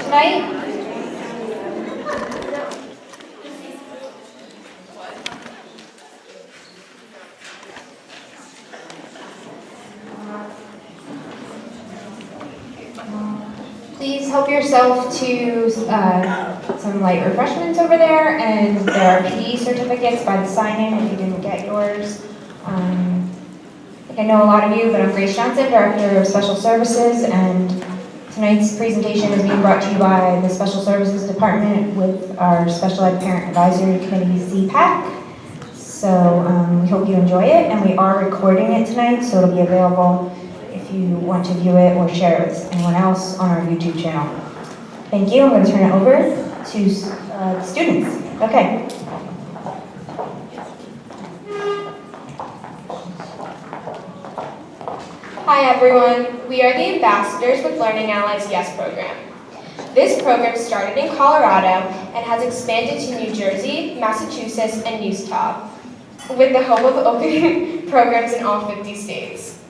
tonight? Please help yourself to some light refreshments over there, and there are PE certificates by the sign-in if you didn't get yours. I know a lot of you, but I'm Grace Johnson, Director of Special Services, and tonight's presentation is being brought to you by the Special Services Department with our Special Ed Parent Advisory Committee, CPAC. So we hope you enjoy it, and we are recording it tonight, so it'll be available if you want to view it or share it with anyone else on our YouTube channel. Thank you. I'm going to turn it over to the students. Okay. Hi everyone, we are the ambassadors with Learning Allies YES program. This program started in Colorado and has expanded to New Jersey, Massachusetts, and Utah, with the hope of opening programs in all 50 states.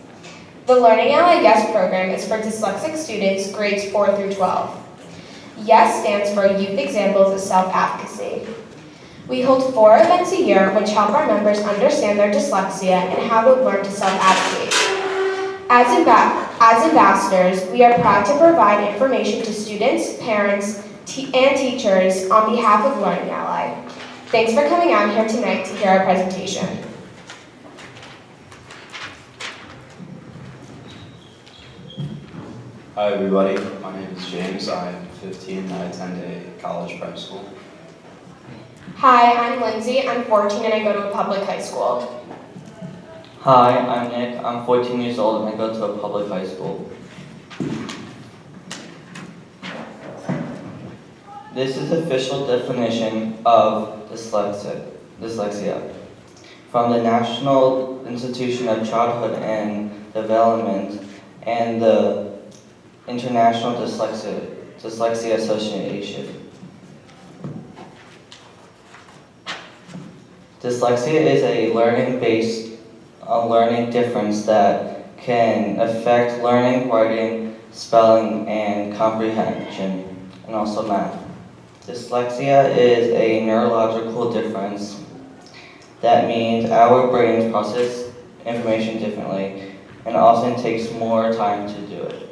The Learning Ally YES program is for dyslexic students grades 4 through 12. YES stands for Youth Examples of Self-Advocacy. We hold 4 events a year which help our members understand their dyslexia and how to learn to self-advocate. As ambassadors, we are proud to provide information to students, parents, and teachers on behalf of Learning Ally. Thanks for coming out here tonight to hear our presentation. Hi everybody, my name is James. I'm 15 and I attend a college prep school. Hi, I'm Lindsay. I'm 14 and I go to a public high school. Hi, I'm Nick. I'm 14 years old and I go to a public high school. This is the official definition of dyslexia from the National Institution of Childhood and Development and the International Dyslexia Association. Dyslexia is a learning difference that can affect learning, writing, spelling, and comprehension, and also math. Dyslexia is a neurological difference. That means our brains process information differently, and often takes more time to do it.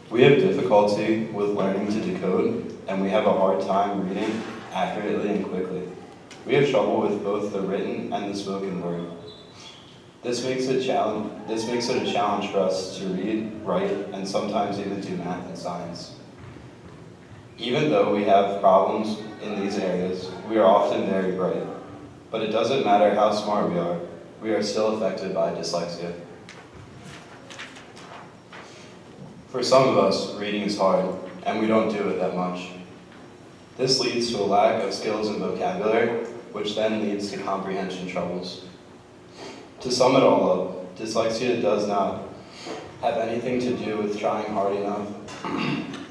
We have difficulty with learning to decode, and we have a hard time reading accurately and quickly. We have trouble with both the written and the spoken word. This makes it a challenge for us to read, write, and sometimes even do math and science. Even though we have problems in these areas, we are often very bright. But it doesn't matter how smart we are still affected by dyslexia. For some of us, reading is hard, and we don't do it that much. This leads to a lack of skills and vocabulary, which then leads to comprehension troubles. To sum it all up, dyslexia does not have anything to do with trying hard enough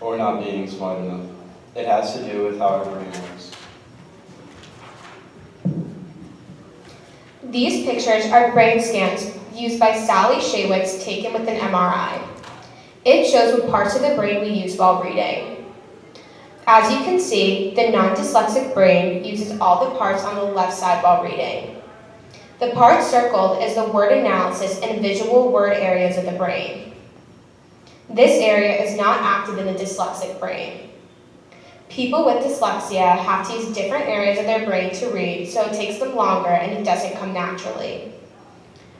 or not being smart enough. It has to do with how our brain works. These pictures are brain scans used by Sally Shaywitz taken with an MRI. It shows what parts of the brain we use while reading. As you can see, the non-dyslexic brain uses all the parts on the left side while reading. The part circled is the word analysis and visual word areas of the brain. This area is not active in the dyslexic brain. People with dyslexia have to use different areas of their brain to read, so it takes them longer and it doesn't come naturally.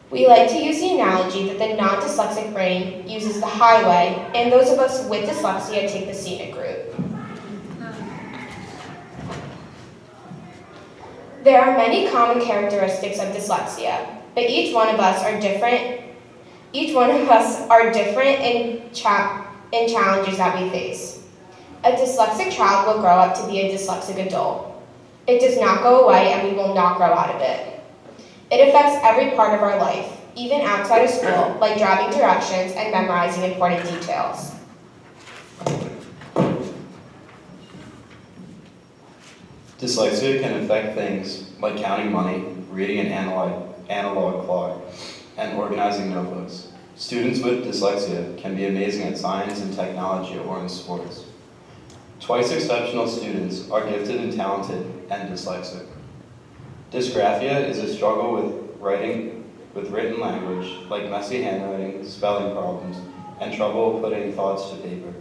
We like to use the analogy that the non-dyslexic brain uses the highway, and those of us with dyslexia take the scenic route. There are many common characteristics of dyslexia, but each one of us are different in challenges that we face. A dyslexic child will grow up to be a dyslexic adult. It does not go away and we will not grow out of it. It affects every part of our life, even outside of school, like driving directions and memorizing important details. Dyslexia can affect things like counting money, reading an analog clock, and organizing notebooks. Students with dyslexia can be amazing at science and technology or in sports. Twice exceptional students are gifted and talented and dyslexic. Dysgraphia is a struggle with written language, like messy handwriting, spelling problems, and trouble putting thoughts to paper.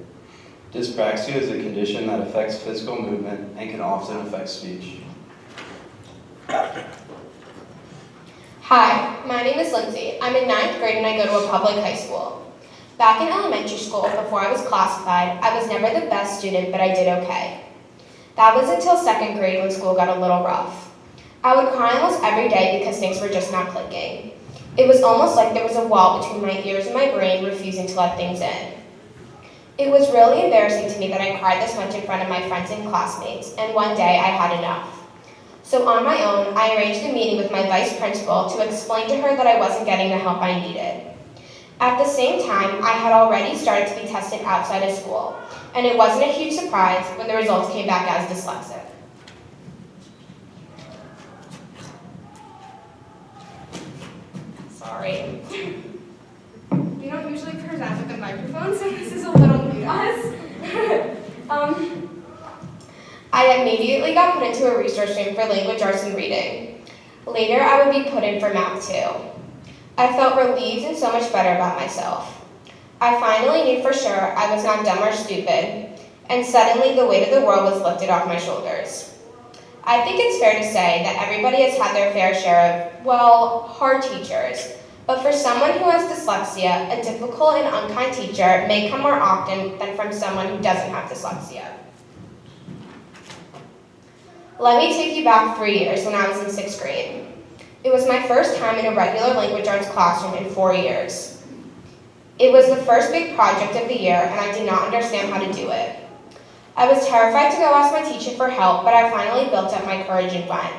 Dyspraxia is a condition that affects physical movement and can often affect speech. Hi, my name is Lindsay. I'm in 9th grade and I go to a public high school. Back in elementary school, before I was classified, I was never the best student, but I did okay. That was until 2nd grade when school got a little rough. I would cry almost every day because things were just not clicking. It was almost like there was a wall between my ears and my brain refusing to let things in. It was really embarrassing to me that I cried this much in front of my friends and classmates, and one day I had enough. So on my own, I arranged a meeting with my vice principal to explain to her that I wasn't getting the help I needed. At the same time, I had already started to be tested outside of school, and it wasn't a huge surprise when the results came back as dyslexic. Sorry. We don't usually present with a microphone, so this is a little new to us. I immediately got put into a resource room for language arts and reading. Later, I would be put in for math too. I felt relieved and so much better about myself. I finally knew for sure I was not dumb or stupid, and suddenly the weight of the world was lifted off my shoulders. I think it's fair to say that everybody has had their fair share of, well, hard teachers, but for someone who has dyslexia, a difficult and unkind teacher may come more often than from someone who doesn't have dyslexia. Let me take you back 3 years when I was in 6th grade. It was my first time in a regular language arts classroom in 4 years. It was the first big project of the year, and I did not understand how to do it. I was terrified to go ask my teacher for help, but I finally built up my courage and went.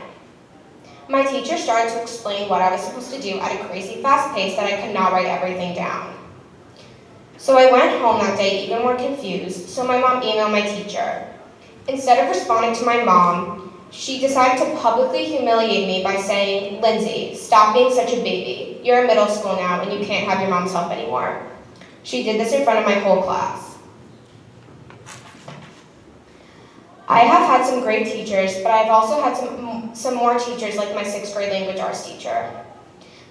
My teacher started to explain what I was supposed to do at a crazy fast pace that I could not write everything down. So I went home that day even more confused, so my mom emailed my teacher. Instead of responding to my mom, she decided to publicly humiliate me by saying, "Lindsay, stop being such a baby. You're in middle school now and you can't have your mom's help anymore." She did this in front of my whole class. I have had some great teachers, but I've also had some more teachers like my 6th grade language arts teacher.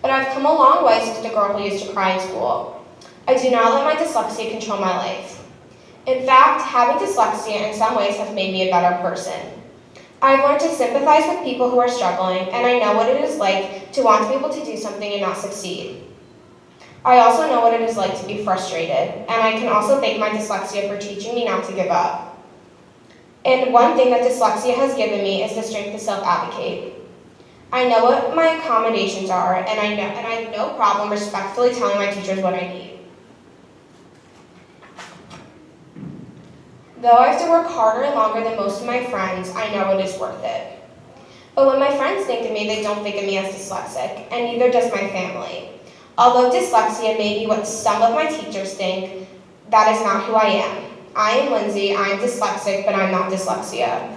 But I've come a long way since the girl who used to cry in school. I do not let my dyslexia control my life. In fact, having dyslexia in some ways has made me a better person. I've learned to sympathize with people who are struggling, and I know what it is like to want to be able to do something and not succeed. I also know what it is like to be frustrated, and I can also thank my dyslexia for teaching me not to give up. And one thing that dyslexia has given me is the strength to self-advocate. I know what my accommodations are, and I have no problem respectfully telling my teachers what I need. Though I have to work harder and longer than most of my friends, I know it is worth it. But when my friends think of me, they don't think of me as dyslexic, and neither does my family. Although dyslexia may be what some of my teachers think, that is not who I am. I am Lindsay, I am dyslexic, but I'm not dyslexia.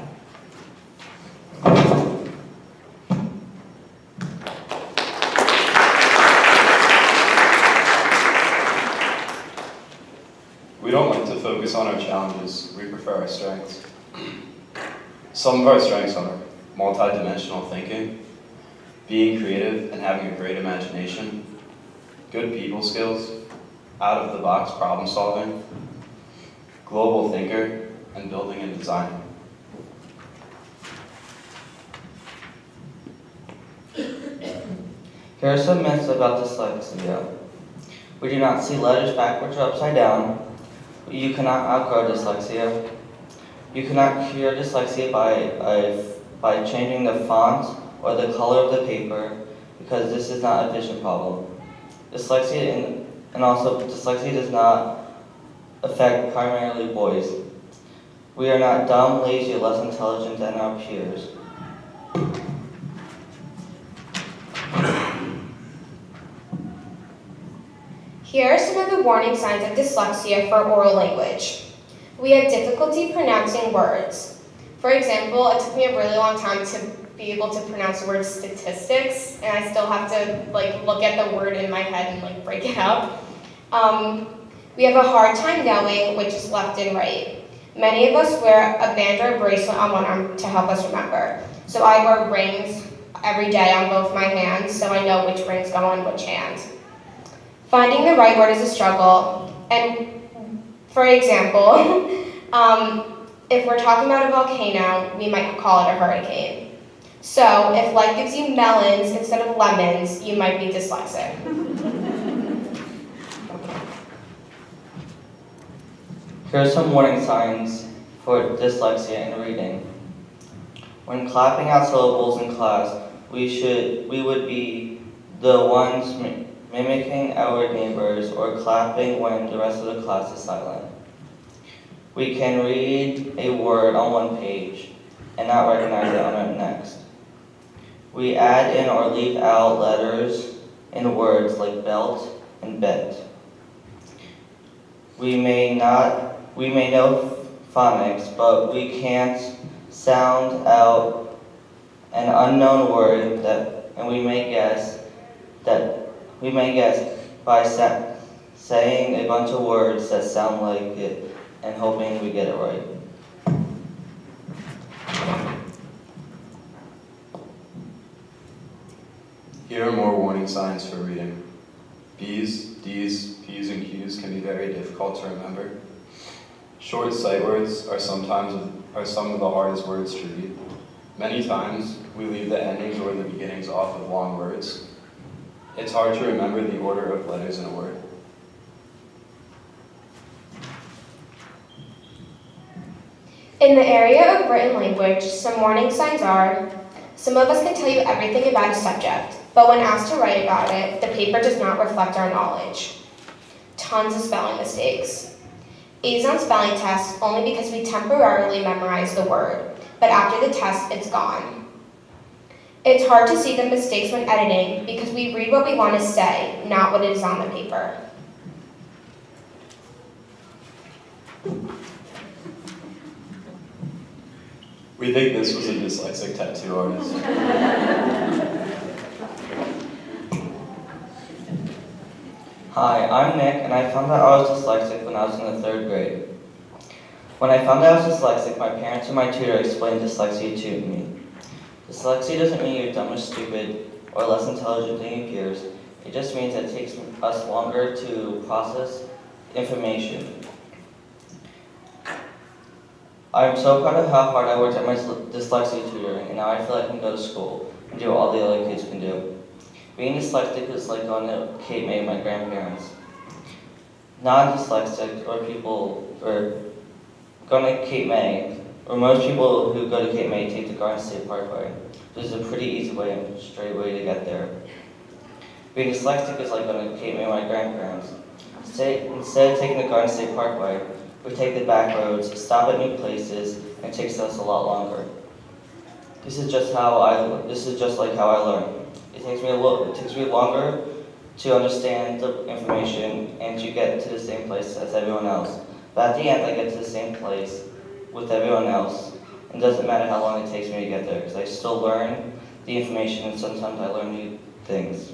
We don't like to focus on our challenges, we prefer our strengths. Some of our strengths are multidimensional thinking, being creative and having a great imagination, good people skills, out-of-the-box problem solving, global thinker, and building and design. Here are some myths about dyslexia. We do not see letters backwards or upside down. You cannot outgrow dyslexia. You cannot cure dyslexia by changing the font or the color of the paper, because this is not a vision problem. Dyslexia does not affect primarily boys. We are not dumb, lazy, or less intelligent than our peers. Here are some of the warning signs of dyslexia for oral language. We have difficulty pronouncing words. For example, it took me a really long time to be able to pronounce the word statistics, and I still have to like look at the word in my head and like break it up. We have a hard time knowing which is left and right. Many of us wear a band or a bracelet on one arm to help us remember. So I wear rings every day on both my hands, so I know which rings go on which hand. Finding the right word is a struggle, and for example, if we're talking about a volcano, we might call it a hurricane. So if life gives you melons instead of lemons, you might be dyslexic. Here are some warning signs for dyslexia in reading. When clapping out syllables in class, we would be the ones mimicking our neighbors or clapping when the rest of the class is silent. We can read a word on one page and not recognize it on the next. We add in or leave out letters in words like belt and bet. We may know phonics, but we can't sound out an unknown word and we may guess by saying a bunch of words that sound like it and hoping we get it right. Here are more warning signs for reading. B's, D's, P's, and Q's can be very difficult to remember. Short sight words are some of the hardest words to read. Many times, we leave the endings or the beginnings off of long words. It's hard to remember the order of letters in a word. In the area of written language, some warning signs are, some of us can tell you everything about a subject, but when asked to write about it, the paper does not reflect our knowledge. Tons of spelling mistakes. A's on spelling tests only because we temporarily memorize the word, but after the test, it's gone. It's hard to see the mistakes when editing because we read what we want to say, not what is on the paper. We think this was a dyslexic tattoo artist. Hi, I'm Nick, and I found out I was dyslexic when I was in the 3rd grade. When I found out I was dyslexic, my parents and my tutor explained dyslexia to me. Dyslexia doesn't mean you're dumb or stupid or less intelligent than your peers. It just means that it takes us longer to process information. I'm so proud of how hard I worked at my dyslexia tutoring, and now I feel like I can go to school and do what all the other kids can do. Being dyslexic is like going to Cape May with my grandparents. Non-dyslexic going to Cape May, or most people who go to Cape May take the Garden State Parkway. This is a pretty easy way and straight way to get there. Being dyslexic is like going to Cape May with my grandparents. Instead of taking the Garden State Parkway, we take the back roads, stop at new places, and it takes us a lot longer. This is just like how I learn. It takes me longer to understand the information and to get to the same place as everyone else. But at the end, I get to the same place with everyone else. It doesn't matter how long it takes me to get there, because I still learn the information and sometimes I learn new things.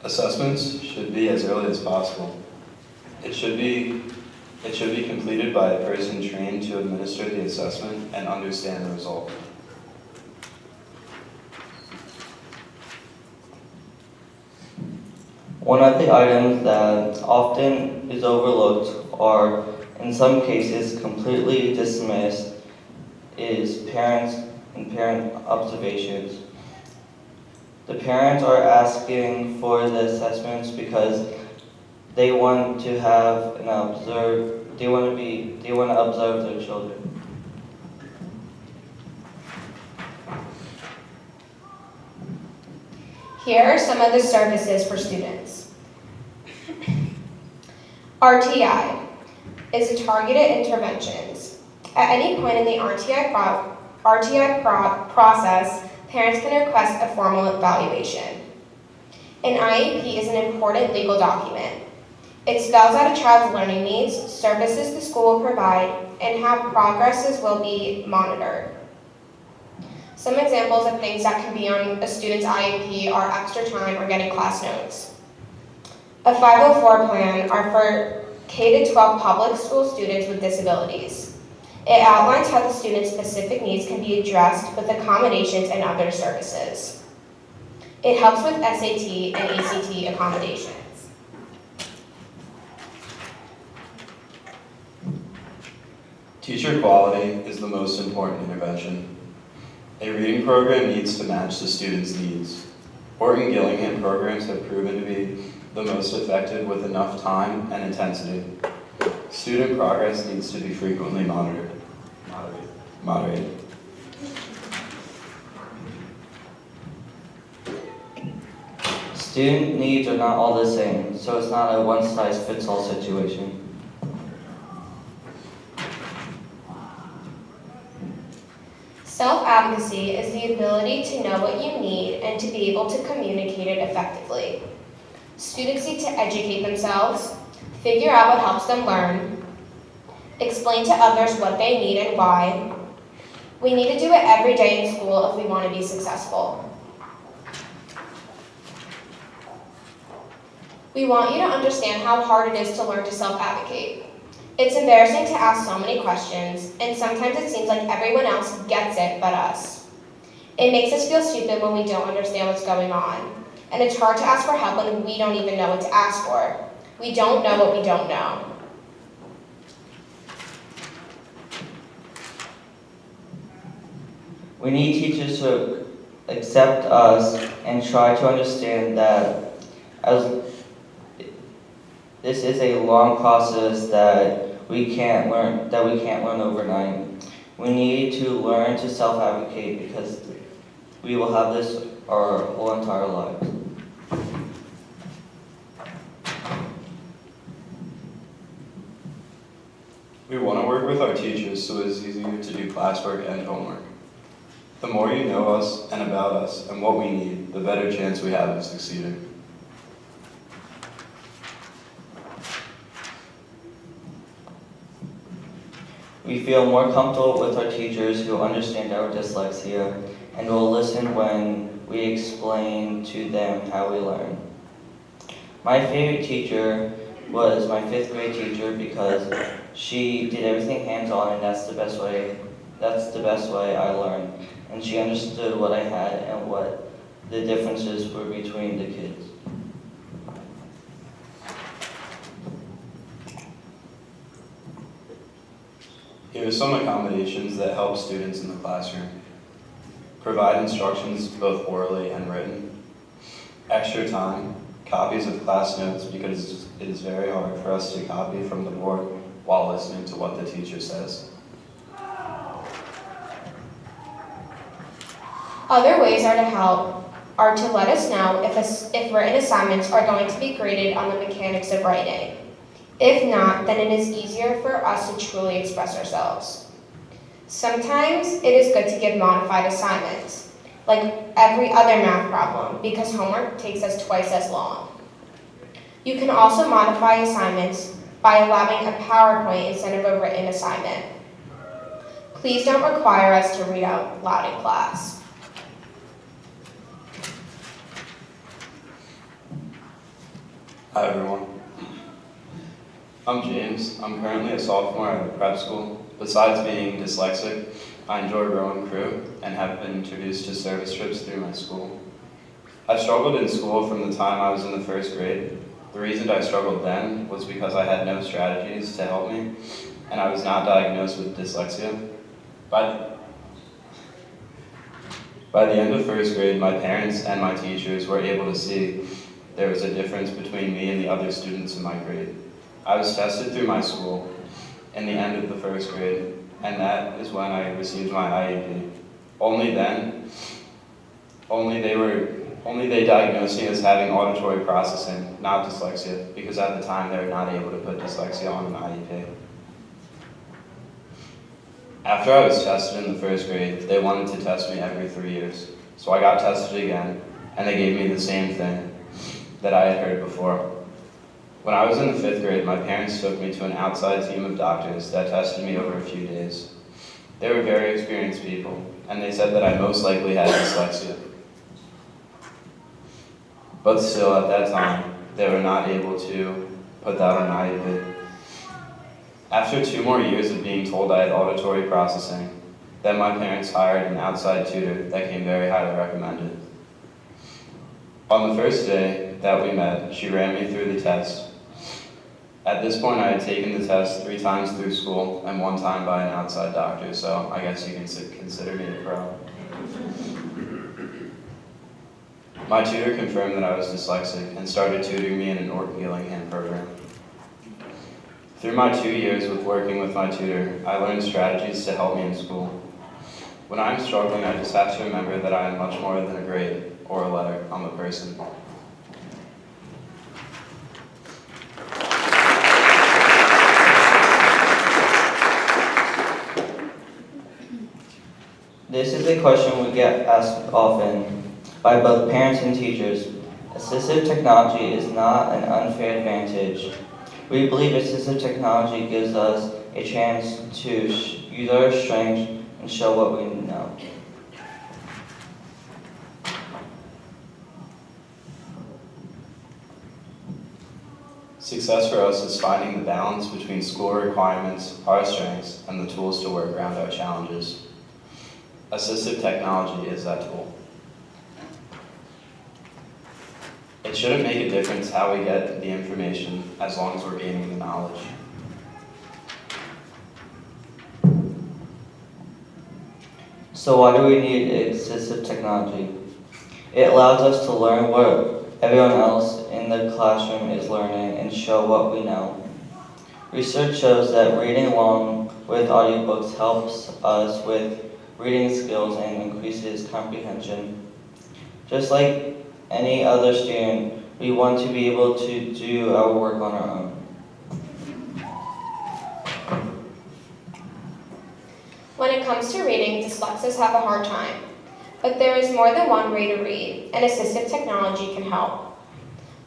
Assessments should be as early as possible. It should be completed by a person trained to administer the assessment and understand the result. One of the items that often is overlooked or in some cases completely dismissed is parents and parent observations. The parents are asking for the assessments because they want to observe their children. Here are some of the services for students. RTI is targeted interventions. At any point in the RTI process, parents can request a formal evaluation. An IEP is an important legal document. It spells out a child's learning needs, services the school will provide, and how progresses will be monitored. Some examples of things that can be on a student's IEP are extra time or getting class notes. A 504 plan are for K-12 public school students with disabilities. It outlines how the student's specific needs can be addressed with accommodations and other services. It helps with SAT and ACT accommodations. Teacher quality is the most important intervention. A reading program needs to match the student's needs. Orton Gillingham programs have proven to be the most effective with enough time and intensity. Student progress needs to be frequently moderated. Student needs are not all the same, so it's not a one-size-fits-all situation. Self-advocacy is the ability to know what you need and to be able to communicate it effectively. Students need to educate themselves, figure out what helps them learn, explain to others what they need and why. We need to do it every day in school if we want to be successful. We want you to understand how hard it is to learn to self-advocate. It's embarrassing to ask so many questions, and sometimes it seems like everyone else gets it but us. It makes us feel stupid when we don't understand what's going on, and it's hard to ask for help when we don't even know what to ask for. We don't know what we don't know. We need teachers to accept us and try to understand that this is a long process that we can't learn overnight. We need to learn to self-advocate because we will have this our whole entire lives. We want to work with our teachers so it's easier to do classwork and homework. The more you know us and about us and what we need, the better chance we have of succeeding. We feel more comfortable with our teachers who understand our dyslexia and will listen when we explain to them how we learn. My favorite teacher was my 5th grade teacher because she did everything hands-on, and that's the best way I learned. And she understood what I had and what the differences were between the kids. Here are some accommodations that help students in the classroom. Provide instructions both orally and written. Extra time, copies of class notes because it is very hard for us to copy from the board while listening to what the teacher says. Other ways are to let us know if written assignments are going to be graded on the mechanics of writing. If not, then it is easier for us to truly express ourselves. Sometimes it is good to give modified assignments, like every other math problem, because homework takes us twice as long. You can also modify assignments by allowing a PowerPoint instead of a written assignment. Please don't require us to read out loud in class. Hi everyone. I'm James. I'm currently a sophomore at a prep school. Besides being dyslexic, I enjoy rowing crew and have been introduced to service trips through my school. I struggled in school from the time I was in the 1st grade. The reason I struggled then was because I had no strategies to help me, and I was not diagnosed with dyslexia. By the end of 1st grade, my parents and my teachers were able to see there was a difference between me and the other students in my grade. I was tested through my school in the end of the 1st grade, and that is when I received my IEP. Only they diagnosed me as having auditory processing, not dyslexia, because at the time they were not able to put dyslexia on an IEP. After I was tested in the 1st grade, they wanted to test me every 3 years. So I got tested again, and they gave me the same thing that I had heard before. When I was in the 5th grade, my parents took me to an outside team of doctors that tested me over a few days. They were very experienced people, and they said that I most likely had dyslexia. But still, at that time, they were not able to put that on my bid. After 2 more years of being told I had auditory processing, then my parents hired an outside tutor that came very highly recommended. On the first day that we met, she ran me through the test. At this point, I had taken the test 3 times through school and 1 time by an outside doctor, so I guess you can consider me a pro. My tutor confirmed that I was dyslexic and started tutoring me in an Orton-Gillingham program. Through my 2 years with working with my tutor, I learned strategies to help me in school. When I'm struggling, I just have to remember that I am much more than a grade or a letter. I'm a person. This is a question we get asked often by both parents and teachers. Assistive technology is not an unfair advantage. We believe assistive technology gives us a chance to use our strengths and show what we know. Success for us is finding the balance between school requirements, our strengths, and the tools to work around our challenges. Assistive technology is that tool. It shouldn't make a difference how we get the information as long as we're gaining the knowledge. So why do we need assistive technology? It allows us to learn what everyone else in the classroom is learning and show what we know. Research shows that reading along with audiobooks helps us with reading skills and increases comprehension. Just like any other student, we want to be able to do our work on our own. When it comes to reading, dyslexics have a hard time. But there is more than one way to read, and assistive technology can help.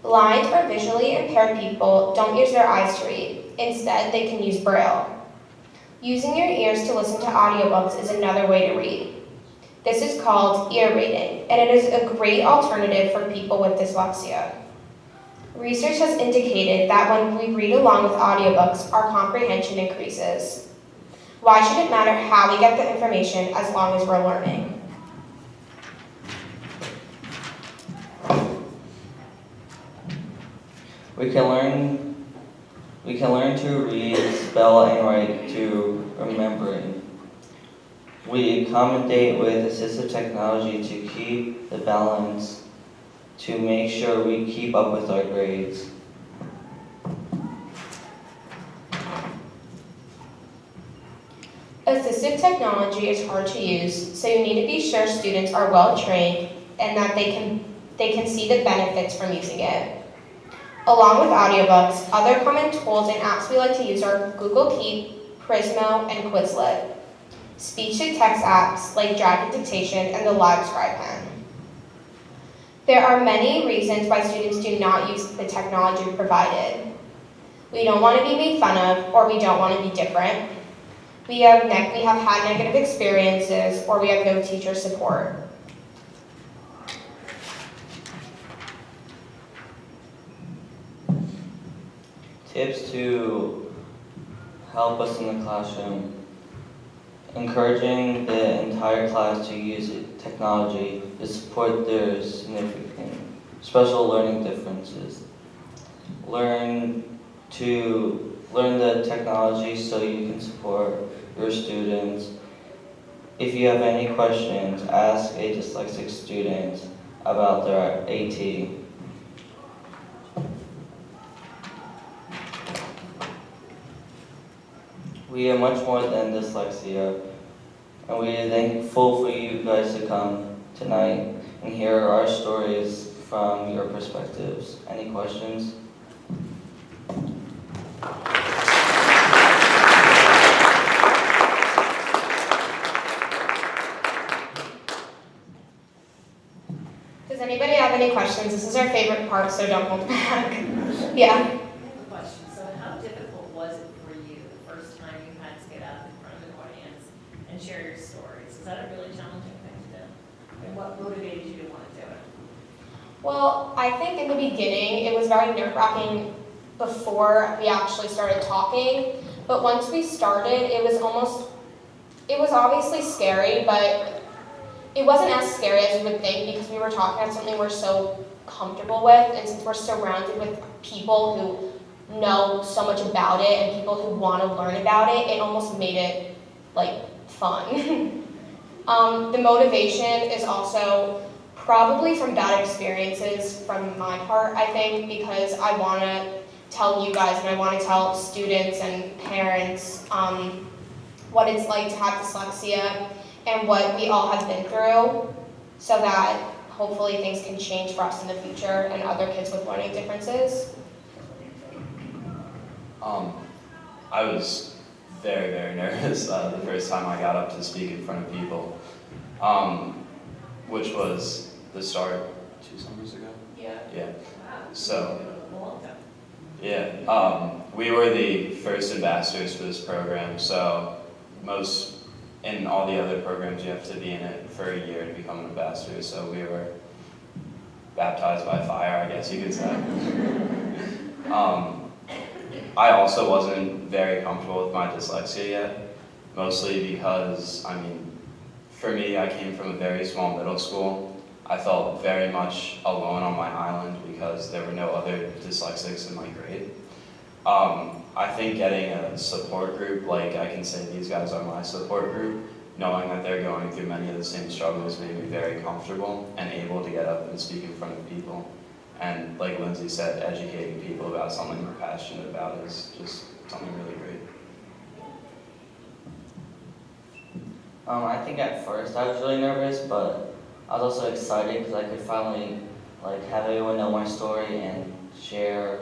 Blind or visually impaired people don't use their eyes to read. Instead, they can use Braille. Using your ears to listen to audiobooks is another way to read. This is called ear reading, and it is a great alternative for people with dyslexia. Research has indicated that when we read along with audiobooks, our comprehension increases. Why should it matter how we get the information as long as we're learning? We can learn to read, spell, and write to remembering. We accommodate with assistive technology to keep the balance, to make sure we keep up with our grades. Assistive technology is hard to use, so you need to be sure students are well trained and that they can see the benefits from using it. Along with audiobooks, other common tools and apps we like to use are Google Keep, Prismo, and Quizlet. Speech-to-text apps like Dragon Dictation and the Live Scribe Pen. There are many reasons why students do not use the technology provided. We don't want to be made fun of, or we don't want to be different. We have had negative experiences, or we have no teacher support. Tips to help us in the classroom. Encouraging the entire class to use technology to support their significant special learning differences. Learn the technology so you can support your students. If you have any questions, ask a dyslexic student about their AT. We are much more than dyslexia, and we are thankful for you guys to come tonight and hear our stories from your perspectives. Any questions? Does anybody have any questions? This is our favorite part, so don't hold back. Yeah. Was that a really challenging thing to do? And what motivated you to want to do it? Well, I think in the beginning it was very nerve-wracking before we actually started talking, but once we started, it was obviously scary, but it wasn't as scary as you would think because we were talking about something we're so comfortable with, and since we're surrounded with people who know so much about it and people who want to learn about it, it almost made it like fun. The motivation is also probably from bad experiences from my part, I think, because I want to tell you guys and I want to tell students and parents what it's like to have dyslexia and what we all have been through so that hopefully things can change for us in the future and other kids with learning differences. I was very, very nervous the first time I got up to speak in front of people, which was the start 2 summers ago. Yeah. Yeah. Wow. So, A long time. yeah, we were the first ambassadors for this program, so in all the other programs you have to be in it for a year to become an ambassador, so we were baptized by fire, I guess you could say. I also wasn't very comfortable with my dyslexia yet, mostly because, for me, I came from a very small middle school. I felt very much alone on my island because there were no other dyslexics in my grade. I think getting a support group, like I can say these guys are my support group, knowing that they're going through many of the same struggles made me very comfortable and able to get up and speak in front of people. And like Lindsay said, educating people about something we're passionate about is just something really great. I think at first I was really nervous, but I was also excited because I could finally have everyone know my story and share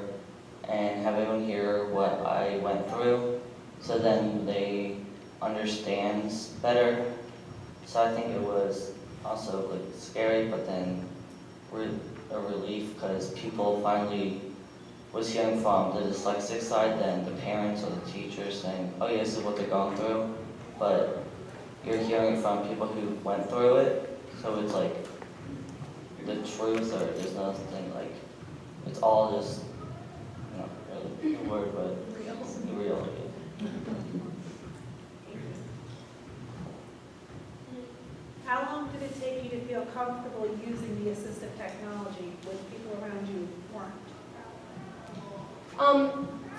and have everyone hear what I went through, so then they understand better. So I think it was also scary, but then a relief because people finally was hearing from the dyslexic side than the parents or the teachers saying, oh yeah, this is what they're going through, but you're hearing from people who went through it, so it's like the truth, or there's nothing it's all just, not really a word, but real. How long did it take you to feel comfortable using the assistive technology when people around you weren't?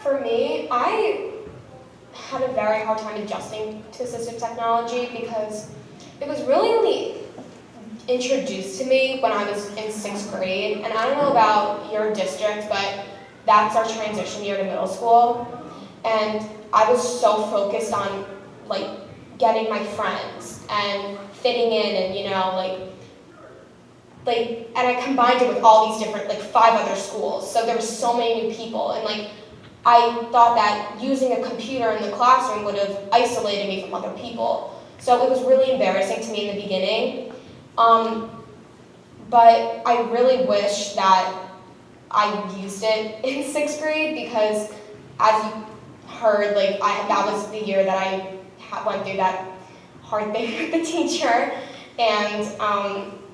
For me, I had a very hard time adjusting to assistive technology because it was really only introduced to me when I was in 6th grade. And I don't know about your district, but that's our transition year to middle school. And I was so focused on getting my friends and fitting in and and I combined it with all these different 5 other schools, so there were so many new people, and I thought that using a computer in the classroom would have isolated me from other people, so it was really embarrassing to me in the beginning, but I really wish that I used it in 6th grade because, as you heard, that was the year that I went through that hard thing with the teacher, and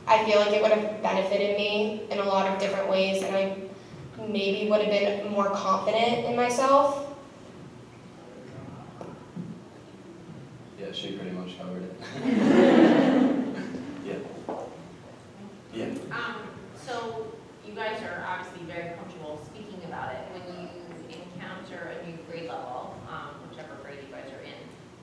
I feel like it would have benefited me in a lot of different ways, and I maybe would have been more confident in myself. Yeah, she pretty much covered it. Yeah. Yeah. So you guys are obviously very comfortable speaking about it. When you encounter a new grade level, whichever grade you guys are in,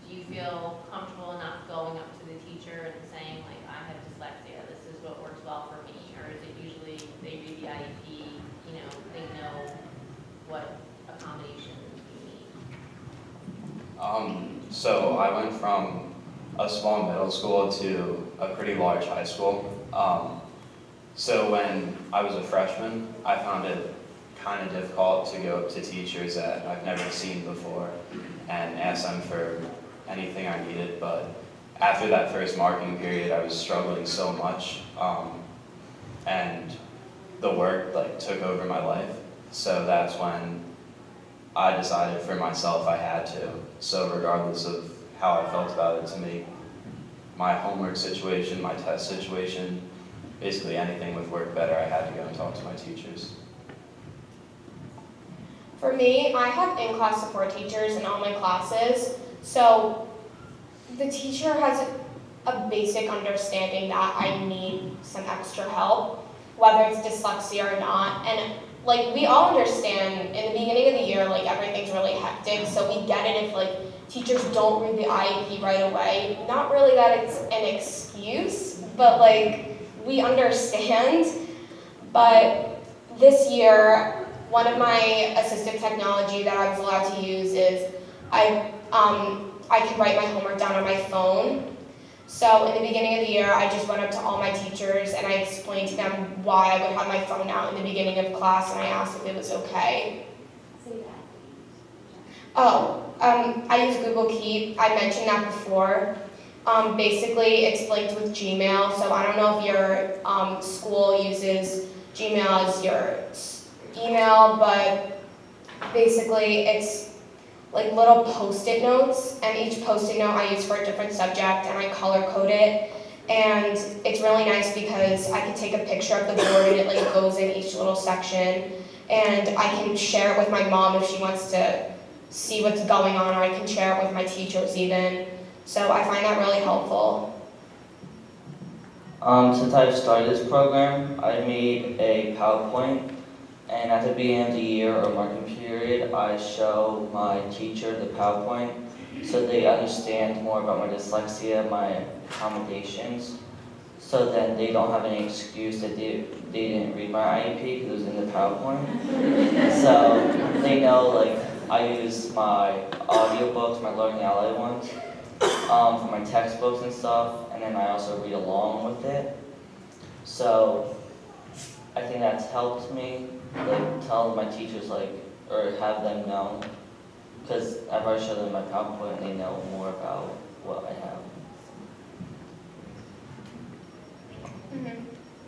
do you feel comfortable enough going up to the teacher and saying, I have dyslexia, this is what works well for me? Or is it usually they read the IEP, they know what accommodation you need? So I went from a small middle school to a pretty large high school. So when I was a freshman, I found it kind of difficult to go up to teachers that I've never seen before and ask them for anything I needed, but after that first marking period, I was struggling so much, and the work took over my life. So that's when I decided for myself I had to. So regardless of how I felt about it, to make my homework situation, my test situation, basically anything with work better, I had to go and talk to my teachers. For me, I have in-class support teachers in all my classes, so the teacher has a basic understanding that I need some extra help, whether it's dyslexia or not. And like, we all understand in the beginning of the year, like, everything's really hectic, so we get it if like teachers don't read the IEP right away. Not really that it's an excuse, but like, we understand. But this year, one of my assistive technology that I was allowed to use is I could write my homework down on my phone. So in the beginning of the year, I just went up to all my teachers and I explained to them why I would have my phone out in the beginning of class, and I asked if it was okay. I use Google Keep. I mentioned that before. Basically, it's linked with Gmail, so I don't know if your school uses Gmail as your email, but basically it's like little post-it notes, and each post-it note I use for a different subject, and I color code it. And it's really nice because I can take a picture of the board and it like goes in each little section, and I can share it with my mom if she wants to see what's going on, or I can share it with my teachers even. So I find that really helpful. Since I've started this program, I made a PowerPoint, and at the beginning of the year or marking period, I show my teacher the PowerPoint so they understand more about my dyslexia, my accommodations, so then they don't have any excuse that they didn't read my IEP because it was in the PowerPoint. So they know, like, I use my audiobooks, my Learning Ally ones, for my textbooks and stuff, and then I also read along with it. So I think that's helped me, like, tell my teachers, like, or have them know, because I've already showed them my PowerPoint and they know more about what I have.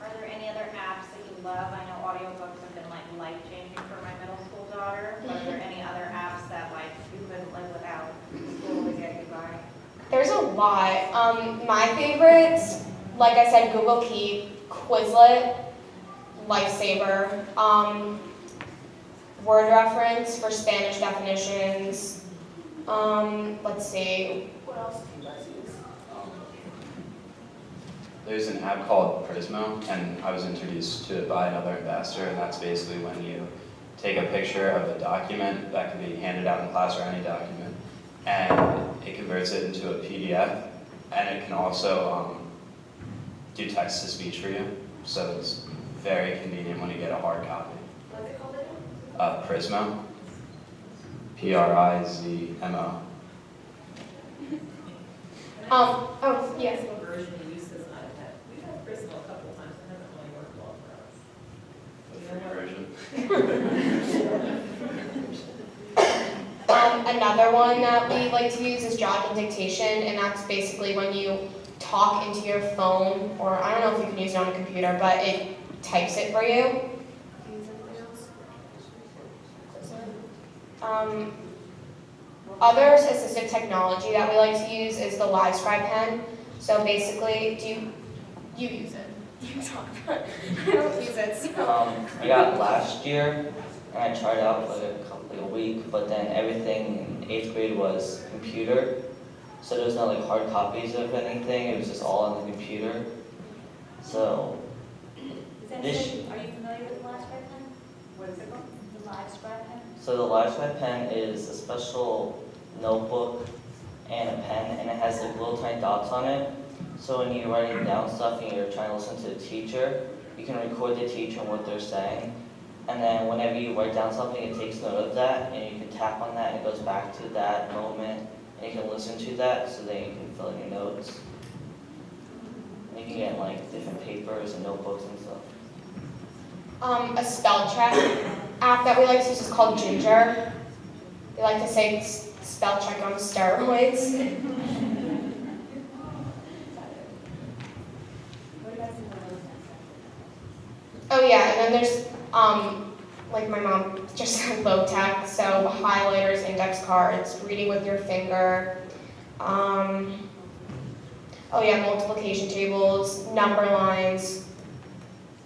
Are there any other apps that you love? I know audiobooks have been like life-changing for my middle school daughter. But are there any other apps that like you couldn't live without school to get you by? There's a lot. My favorites, like I said, Google Keep, Quizlet, Lifesaver, Word Reference for Spanish definitions. Let's see, what else do you guys use? There's an app called Prismo, and I was introduced to it by another ambassador, and that's basically when you take a picture of a document that can be handed out in class or any document, and it converts it into a PDF, and it can also do text-to-speech for you, so it's very convenient when you get a hard copy. What's it called again? Prismo. P-R-I-Z-M-O. Oh, yes. What version you use this iPad? We've had Bristol a couple of times, it hasn't really worked well for us. The free version. Another one that we like to use is jot and dictation, and that's basically when you talk into your phone, or I don't know if you can use it on a computer, but it types it for you. Other assistive technology that we like to use is the Live Scribe pen. So basically, you use it? You talk about it. I don't use it. So. I got it last year, and I tried out for like a week, but then everything in 8th grade was computer. So there was no like hard copies of anything, it was just all on the computer. So, Are you familiar with the Live Scribe pen? What is it called? The Live Scribe pen? so the Live Scribe pen is a special notebook and a pen, and it has like little tiny dots on it. So when you're writing down stuff and you're trying to listen to the teacher, you can record the teacher and what they're saying. And then whenever you write down something, it takes note of that, and you can tap on that, and it goes back to that moment, and you can listen to that, so then you can fill in your notes. And you can get like different papers and notebooks and stuff. A spell check app that we like to use is called Ginger. We like to say it's spell check on steroids. Oh yeah, and then there's like my mom just said low tech, so highlighters, index cards, reading with your finger. oh yeah, multiplication tables, number lines,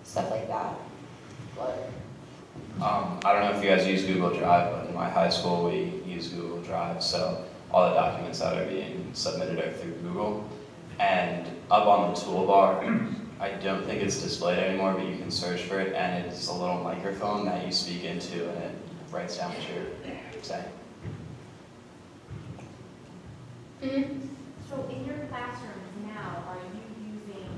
stuff like that. But I don't know if you guys use Google Drive, but in my high school we use Google Drive, so all the documents that are being submitted are through Google. And up on the toolbar, I don't think it's displayed anymore, but you can search for it, and it's a little microphone that you speak into, and it writes down what you're saying. mhm. So in your classrooms now, are you using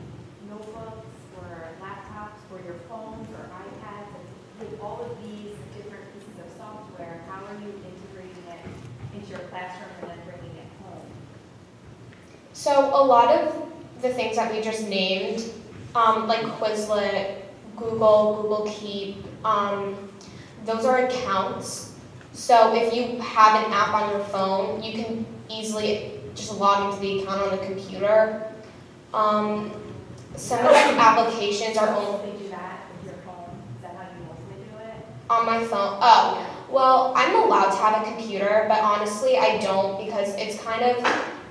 notebooks or laptops or your phones or iPads? And with all of these different pieces of software, how are you integrating it into your classroom and then bringing it home? So a lot of the things that we just named, like Quizlet, Google Keep, those are accounts. So if you have an app on your phone, you can easily just log into the account on the computer. Some of the applications are only They do that with your phone? Is that how you mostly do it? on my phone. Oh, well, I'm allowed to have a computer, but honestly, I don't because it's kind of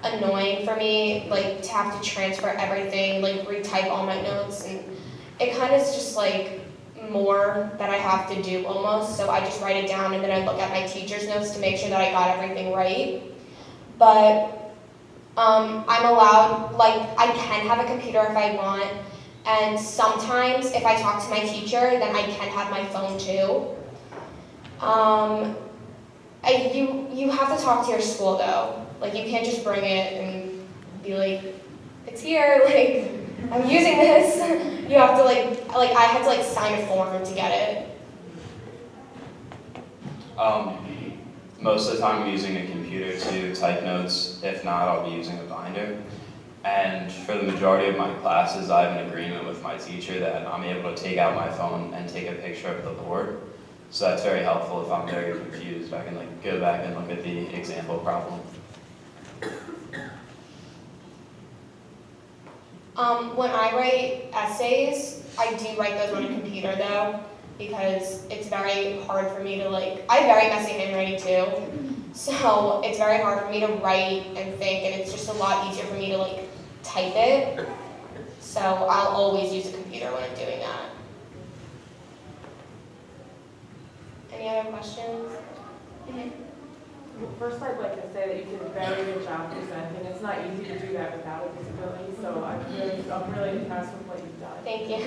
annoying for me, like, to have to transfer everything, like, retype all my notes, and it kind of is just, like, more that I have to do almost, so I just write it down and then I look at my teacher's notes to make sure that I got everything right. But I'm allowed, like, I can have a computer if I want, and sometimes if I talk to my teacher, then I can have my phone too. You have to talk to your school though. Like, you can't just bring it and be like, it's here, like, I'm using this. You have to like I had to like sign a form to get it. Most of the time I'm using a computer to type notes. If not, I'll be using a binder. And for the majority of my classes, I have an agreement with my teacher that I'm able to take out my phone and take a picture of the board. So that's very helpful if I'm very confused. I can like go back and look at the example problem. When I write essays, I do write those on a computer though, because it's very hard for me to like, I have very messy handwriting too, so it's very hard for me to write and think, and it's just a lot easier for me to like type it. So I'll always use a computer when I'm doing that. Any other questions? Well, first, I'd like to say that you did a very good job presenting. It's not easy to do that without a disability, so I'm really impressed with what you've done. Thank you.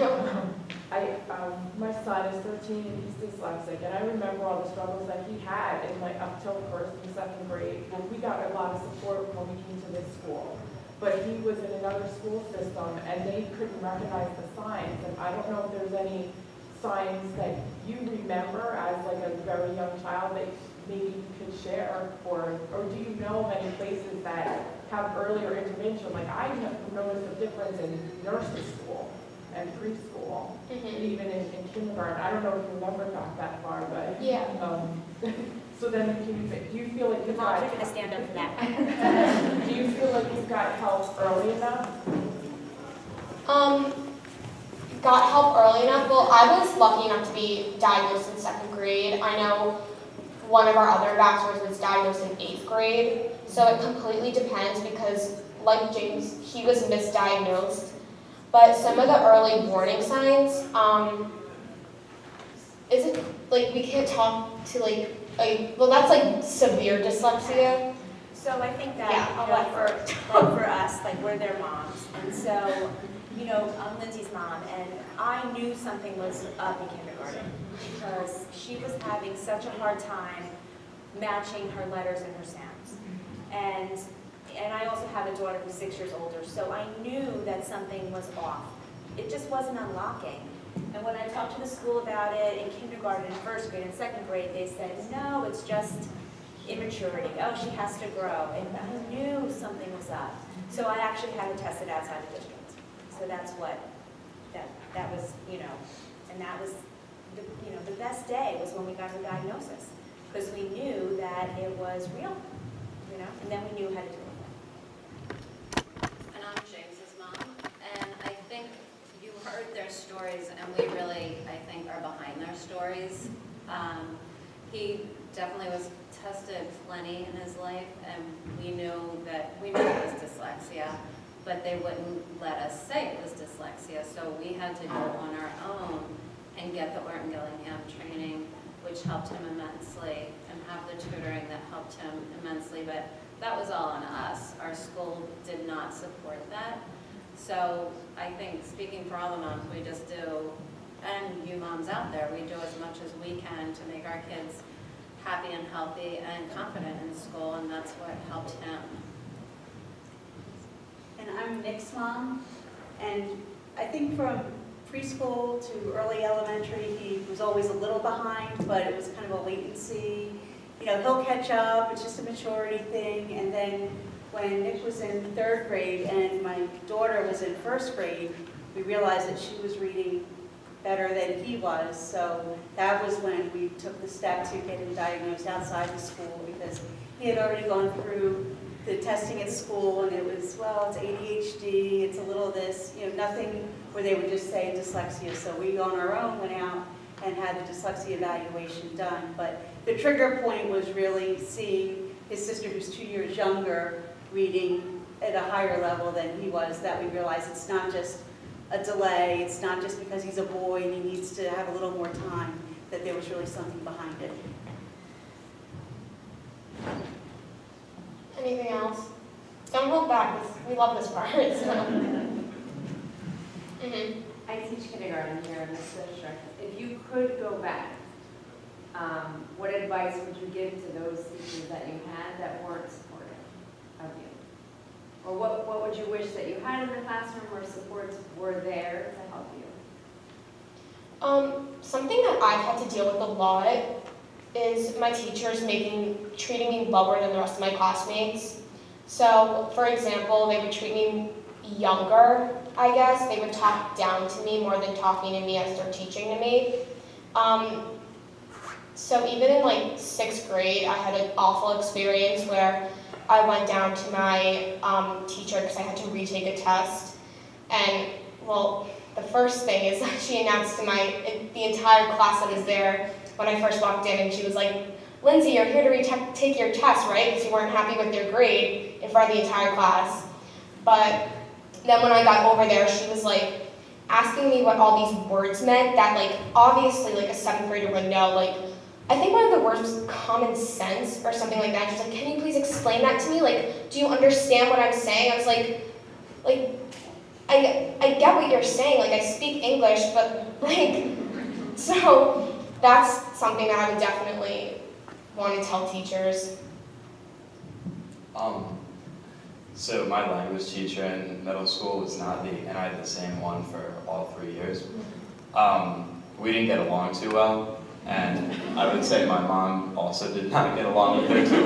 My son is 13 and he's dyslexic, and I remember all the struggles that he had in like up till first and second grade. Well, we got a lot of support when we came to this school, but he was in another school system and they couldn't recognize the signs. And I don't know if there's any signs that you remember as like a very young child that maybe you could share, or do you know of any places that have earlier intervention? Like I have noticed a difference in nursery school and preschool, even in kindergarten. I don't know if you remember got that far, but Yeah. so then do you feel like you got? Moms are gonna stand up for that. Do you feel like you got help early enough? Got help early enough. Well, I was lucky enough to be diagnosed in 2nd grade. I know one of our other bachelors was diagnosed in 8th grade. So it completely depends because, like James, he was misdiagnosed. But some of the early warning signs, is it, like, we can't talk to, like, well, that's, like, severe dyslexia. So I think that, Yeah, I'll let her. for us, like, we're their moms, and so, you know, I'm Lindsay's mom, and I knew something was up in kindergarten, because she was having such a hard time matching her letters and her sounds. And I also have a daughter who's 6 years older, so I knew that something was off. It just wasn't unlocking. And when I talked to the school about it in kindergarten, in 1st grade, and 2nd grade, they said, no, it's just immaturity. Oh, she has to grow. And I knew something was up. So I actually had to test it outside the district. So that's what, that was, you know, and that was, the best day was when we got her diagnosis. Because we knew that it was real, you know, and then we knew how to do it. And I'm James's mom, and I think you heard their stories, and we really, I think, are behind their stories. He definitely was tested plenty in his life, and we knew it was dyslexia. but they wouldn't let us say it was dyslexia, so we had to go on our own and get the Orton Gillingham training, which helped him immensely, and have the tutoring that helped him immensely, but that was all on us. Our school did not support that. So I think, speaking for all the moms, we just do, and you moms out there, we do as much as we can to make our kids happy and healthy and confident in school, and that's what helped him. And I'm a mixed mom, and I think from preschool to early elementary, he was always a little behind, but it was kind of a wait and see. You know, he'll catch up, it's just a maturity thing, and then when Nick was in 3rd grade and my daughter was in 1st grade, we realized that she was reading better than he was, so that was when we took the step to get him diagnosed outside of school, because he had already gone through the testing at school, and it was, well, it's ADHD, it's a little this, you know, nothing where they would just say dyslexia. So we on our own went out and had the dyslexia evaluation done. But the trigger point was really seeing his sister, who's 2 years younger, reading at a higher level than he was, that we realized it's not just a delay, it's not just because he's a boy and he needs to have a little more time, that there was really something behind it. Anything else? Don't hold back, we love this part, so. I teach kindergarten here in this district. If you could go back, what advice would you give to those teachers that you had that weren't supportive of you? Or what would you wish that you had in the classroom where supports were there to help you? Something that I've had to deal with a lot is my teachers treating me lower than the rest of my classmates. So, for example, they would treat me younger, I guess. They would talk down to me more than talking to me as they're teaching to me. So even in like 6th grade, I had an awful experience where I went down to my teacher because I had to retake a test. And, well, the first thing is that she announced to the entire class that was there when I first walked in, and she was like, "Lindsay, you're here to retake your test, right? Because you weren't happy with your grade," in front of the entire class. But then when I got over there, she was like asking me what all these words meant that like obviously like a 7th grader would know. Like, I think one of the words was common sense or something like that. She's like, "Can you please explain that to me? Like, do you understand what I'm saying?" I was like, I get what you're saying. Like, I speak English, but like, so that's something that I would definitely want to tell teachers. So my language teacher in middle school was Nadi, and I had the same one for all 3 years. We didn't get along too well, and I would say my mom also did not get along with her too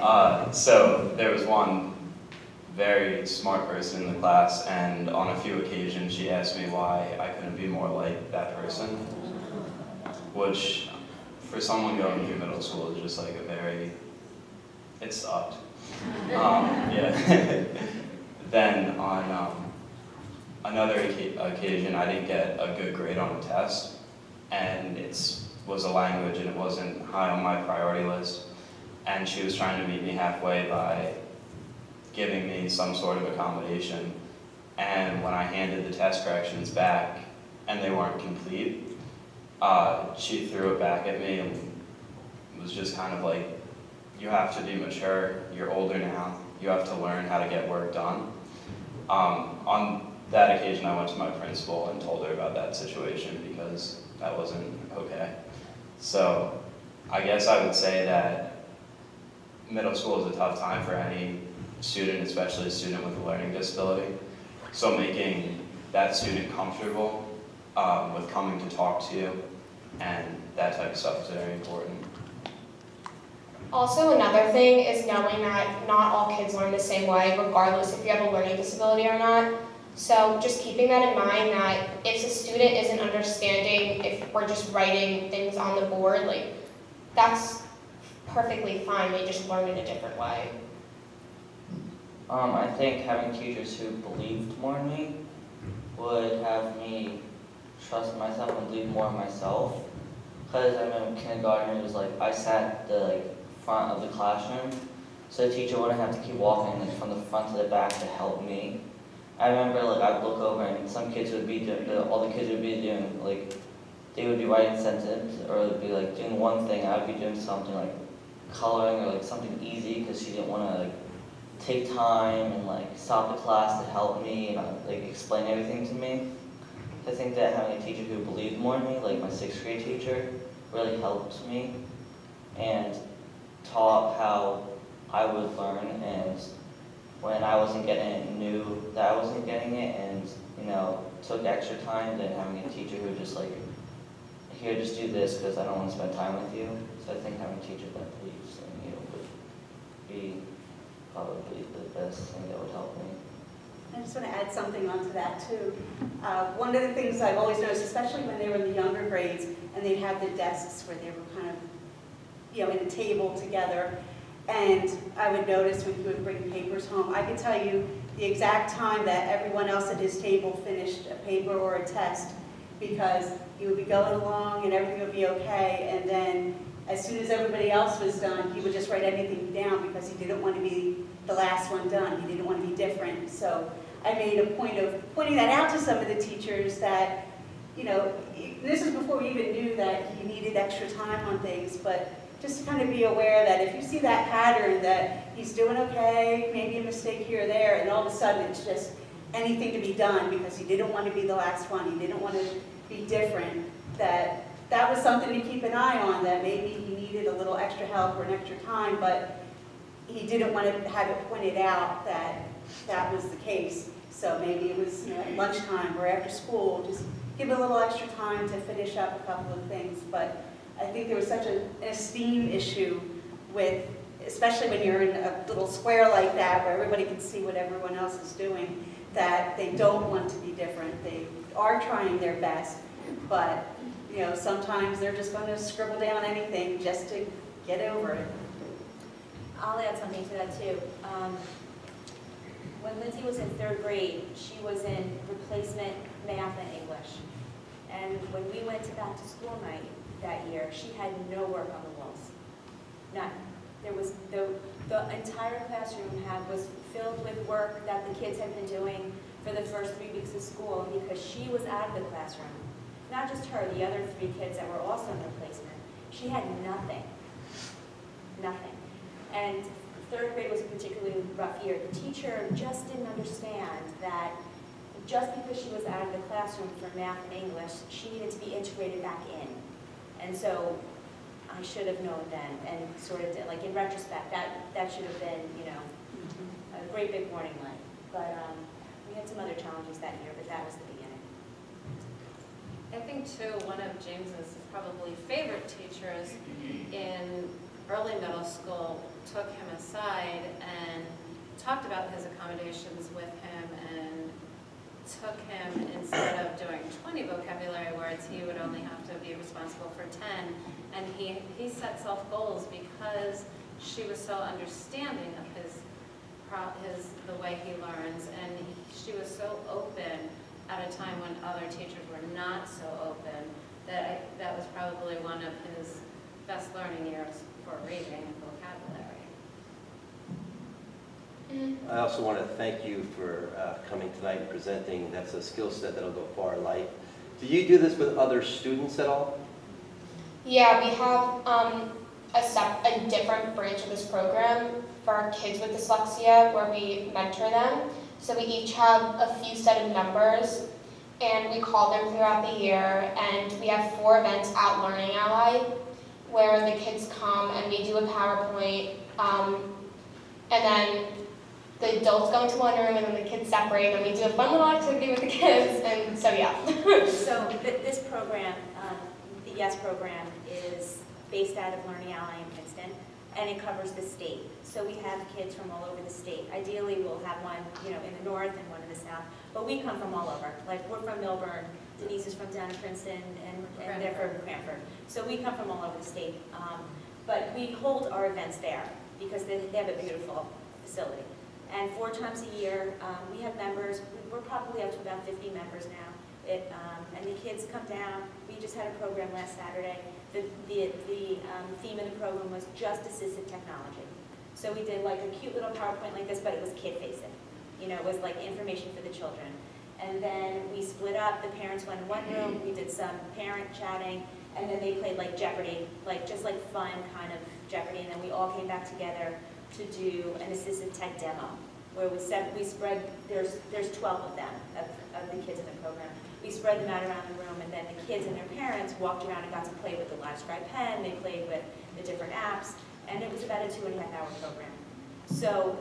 well. So there was one very smart person in the class, and on a few occasions she asked me why I couldn't be more like that person, which for someone going through middle school is just like it sucked. Yeah. Then on another occasion, I didn't get a good grade on a test, and it was a language and it wasn't high on my priority list, and she was trying to meet me halfway by giving me some sort of accommodation, and when I handed the test corrections back and they weren't complete, she threw it back at me and was just kind of like, "You have to be mature, you're older now, you have to learn how to get work done." On that occasion, I went to my principal and told her about that situation because that wasn't okay. So I guess I would say that middle school is a tough time for any student, especially a student with a learning disability. So making that student comfortable with coming to talk to you and that type of stuff is very important. Also, another thing is knowing that not all kids learn the same way, regardless if you have a learning disability or not. So just keeping that in mind, that if a student isn't understanding, if we're just writing things on the board, like, that's perfectly fine. They just learn in a different way. I think having teachers who believed more in me would have me trust myself and believe more in myself. Because I remember kindergarten, it was like I sat at the front of the classroom, so the teacher wouldn't have to keep walking like, from the front to the back to help me. I remember like I'd look over and some kids would be doing, all the kids would be doing like, they would be writing sentences or it'd be like doing one thing, I would be doing something like coloring or like something easy because she didn't want to like take time and like stop the class to help me and like explain everything to me. I think that having a teacher who believed more in me, like my 6th grade teacher, really helped me and taught how I would learn, and when I wasn't getting it, knew that I wasn't getting it, and you know, took extra time than having a teacher who just like, here, just do this because I don't want to spend time with you. So I think having a teacher that believes in you would be probably the best thing that would help me. I just want to add something onto that too. One of the things I've always noticed, especially when they were in the younger grades and they'd have the desks where they were kind of, you know, in a table together, and I would notice when he would bring papers home, I could tell you the exact time that everyone else at his table finished a paper or a test, because he would be going along and everything would be okay, and then as soon as everybody else was done, he would just write anything down because he didn't want to be the last one done. He didn't want to be different. So I made a point of pointing that out to some of the teachers that, you know, this is before we even knew that he needed extra time on things, but just to kind of be aware that if you see that pattern that he's doing okay, maybe a mistake here or there, and all of a sudden it's just anything to be done because he didn't want to be the last one, he didn't want to be different, that was something to keep an eye on, that maybe he needed a little extra help or an extra time, but he didn't want to have it pointed out that that was the case. So maybe it was, you know, at lunchtime or after school, just give it a little extra time to finish up a couple of things. But I think there was such an esteem issue with, especially when you're in a little square like that where everybody can see what everyone else is doing, that they don't want to be different. They are trying their best, but you know, sometimes they're just going to scribble down anything just to get over it. I'll add something to that too. When Lindsay was in 3rd grade, she was in replacement math and English. And when we went to back to school night that year, she had no work on the walls. None. There was the entire classroom was filled with work that the kids had been doing for the first 3 weeks of school because she was out of the classroom. Not just her, the other 3 kids that were also in replacement. She had nothing. Nothing. And 3rd grade was a particularly rough year. The teacher just didn't understand that just because she was out of the classroom for math and English, she needed to be integrated back in. And so I should have known then, and sort of did, like in retrospect, that should have been, you know, a great big warning light. But we had some other challenges that year, but that was the beginning. I think too, one of James's probably favorite teachers in early middle school took him aside and talked about his accommodations with him and took him, instead of doing 20 vocabulary words, he would only have to be responsible for 10. And he set self-goals because she was so understanding of the way he learns, and she was so open at a time when other teachers were not so open, that was probably one of his best learning years for reading and vocabulary. I also want to thank you for coming tonight and presenting. That's a skill set that'll go far in life. Do you do this with other students at all? Yeah, we have a different branch of this program for our kids with dyslexia where we mentor them. So we each have a few set of numbers and we call them throughout the year, and we have 4 events at Learning Ally where the kids come and we do a PowerPoint, and then the adults go into one room and then the kids separate and we do a fun little activity with the kids, and so yeah. So this program, the YES program, is based out of Learning Ally in Princeton, and it covers the state. So we have kids from all over the state. Ideally, we'll have one, you know, in the north and one in the south, but we come from all over. Like, we're from Milburn, Denise is from down in Princeton, and they're from Cranford. So we come from all over the state. But we hold our events there because they have a beautiful facility. And 4 times a year, we have members. We're probably up to about 50 members now. And the kids come down. We just had a program last Saturday. The theme of the program was just assistive technology. So we did like a cute little PowerPoint like this, but it was kid-facing. You know, it was like information for the children. And then we split up, the parents went in one room, we did some parent chatting, and then they played like Jeopardy, like just like fun kind of Jeopardy, and then we all came back together to do an assistive tech demo, where we spread, there's 12 of them, of the kids in the program. We spread them out around the room, and then the kids and their parents walked around and got to play with the Live Scribe pen, they played with the different apps, and it was about a 2.5-hour program. So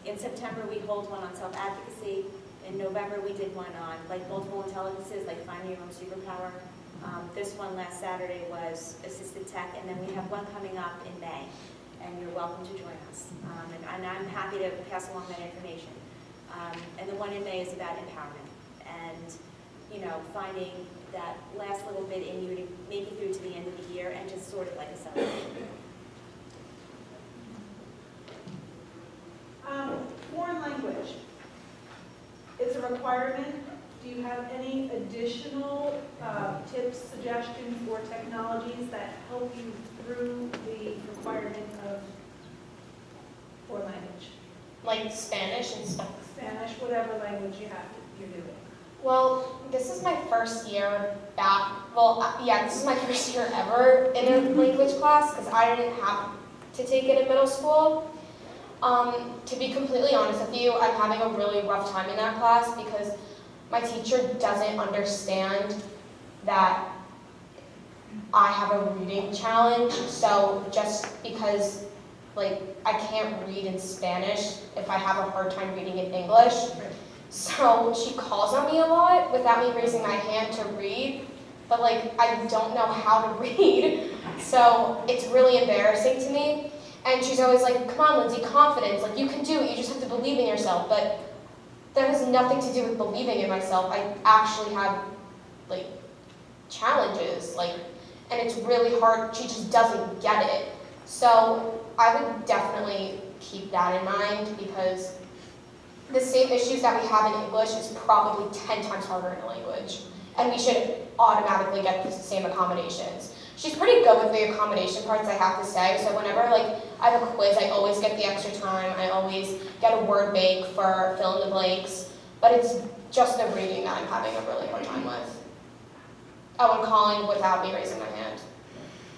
in September, we hold one on self-advocacy. In November, we did one on like multiple intelligences, like finding your own superpower. This one last Saturday was assistive tech, and then we have one coming up in May, and you're welcome to join us. And I'm happy to pass along that information. And the one in May is about empowerment, and you know, finding that last little bit in you to make it through to the end of the year, and just sort of like a celebration. Foreign language. It's a requirement. Do you have any additional tips, suggestions, or technologies that help you through the requirement of foreign language? Like Spanish and stuff. Spanish, whatever language you're doing. Well, this is my first year back. Well, yeah, this is my first year ever in a language class because I didn't have to take it in middle school. To be completely honest with you, I'm having a really rough time in that class because my teacher doesn't understand that I have a reading challenge. So just because like I can't read in Spanish if I have a hard time reading in English. So she calls on me a lot without me raising my hand to read, but like I don't know how to read. So it's really embarrassing to me. And she's always like, come on, Lindsay, confidence. Like, you can do it. You just have to believe in yourself. But that has nothing to do with believing in myself. I actually have, like, challenges. Like, and it's really hard. She just doesn't get it. So I would definitely keep that in mind because the same issues that we have in English is probably 10 times harder in a language. And we should automatically get the same accommodations. She's pretty good with the accommodation parts, I have to say. So whenever like I have a quiz, I always get the extra time. I always get a word bank for fill in the blanks. But it's just the reading that I'm having a really hard time with. Oh, and calling without me raising my hand.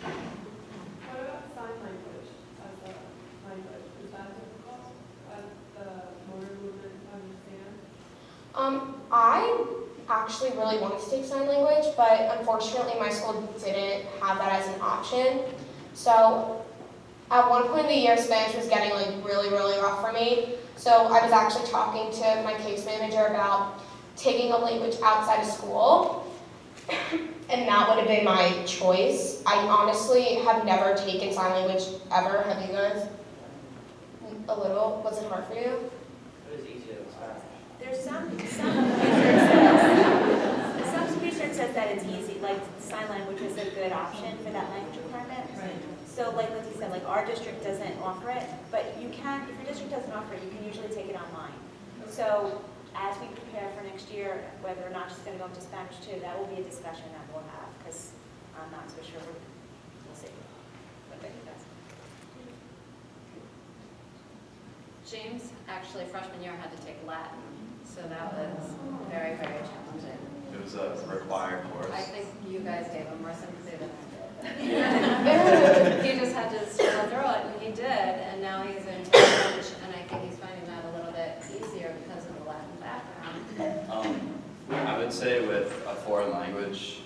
What about sign language as a language? Is that difficult as the motor movement to understand? I actually really wanted to take sign language, but unfortunately my school didn't have that as an option. So at one point in the year, Spanish was getting like really, really rough for me. So I was actually talking to my case manager about taking a language outside of school, and that would have been my choice. I honestly have never taken sign language ever. Have you guys? A little? Was it hard for you? It was easier than Spanish. There's some research says that it's easy, like sign language is a good option for that language requirement. Right. So like Lindsay said, like our district doesn't offer it, but you can, if your district doesn't offer it, you can usually take it online. So as we prepare for next year, whether or not she's going to go into Spanish too, that will be a discussion that we'll have, because I'm not so sure, we'll see. But I think that's James, actually, freshman year had to take Latin, so that was very, very challenging. It was a required course. I think you guys gave him more sympathy than I did. He just had to struggle through it, and he did, and now he's in college, and I think he's finding that a little bit easier because of the Latin background. I would say with a foreign language,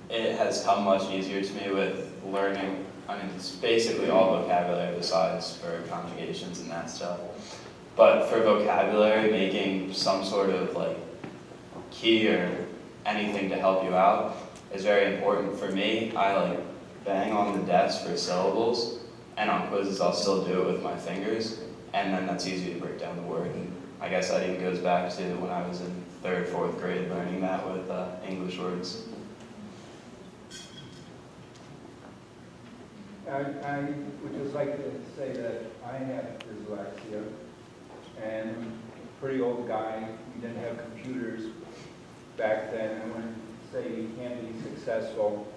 it has come much easier to me with learning. I mean, it's basically all vocabulary besides for conjugations and that stuff. But for vocabulary, making some sort of like key or anything to help you out is very important. For me, I like bang on the desk for syllables, and on quizzes I'll still do it with my fingers, and then that's easy to break down the word. And I guess that even goes back to when I was in 3rd, 4th grade learning that with English words. I would just like to say that I have dyslexia, and I'm a pretty old guy. We didn't have computers back then, and when say you can't be successful,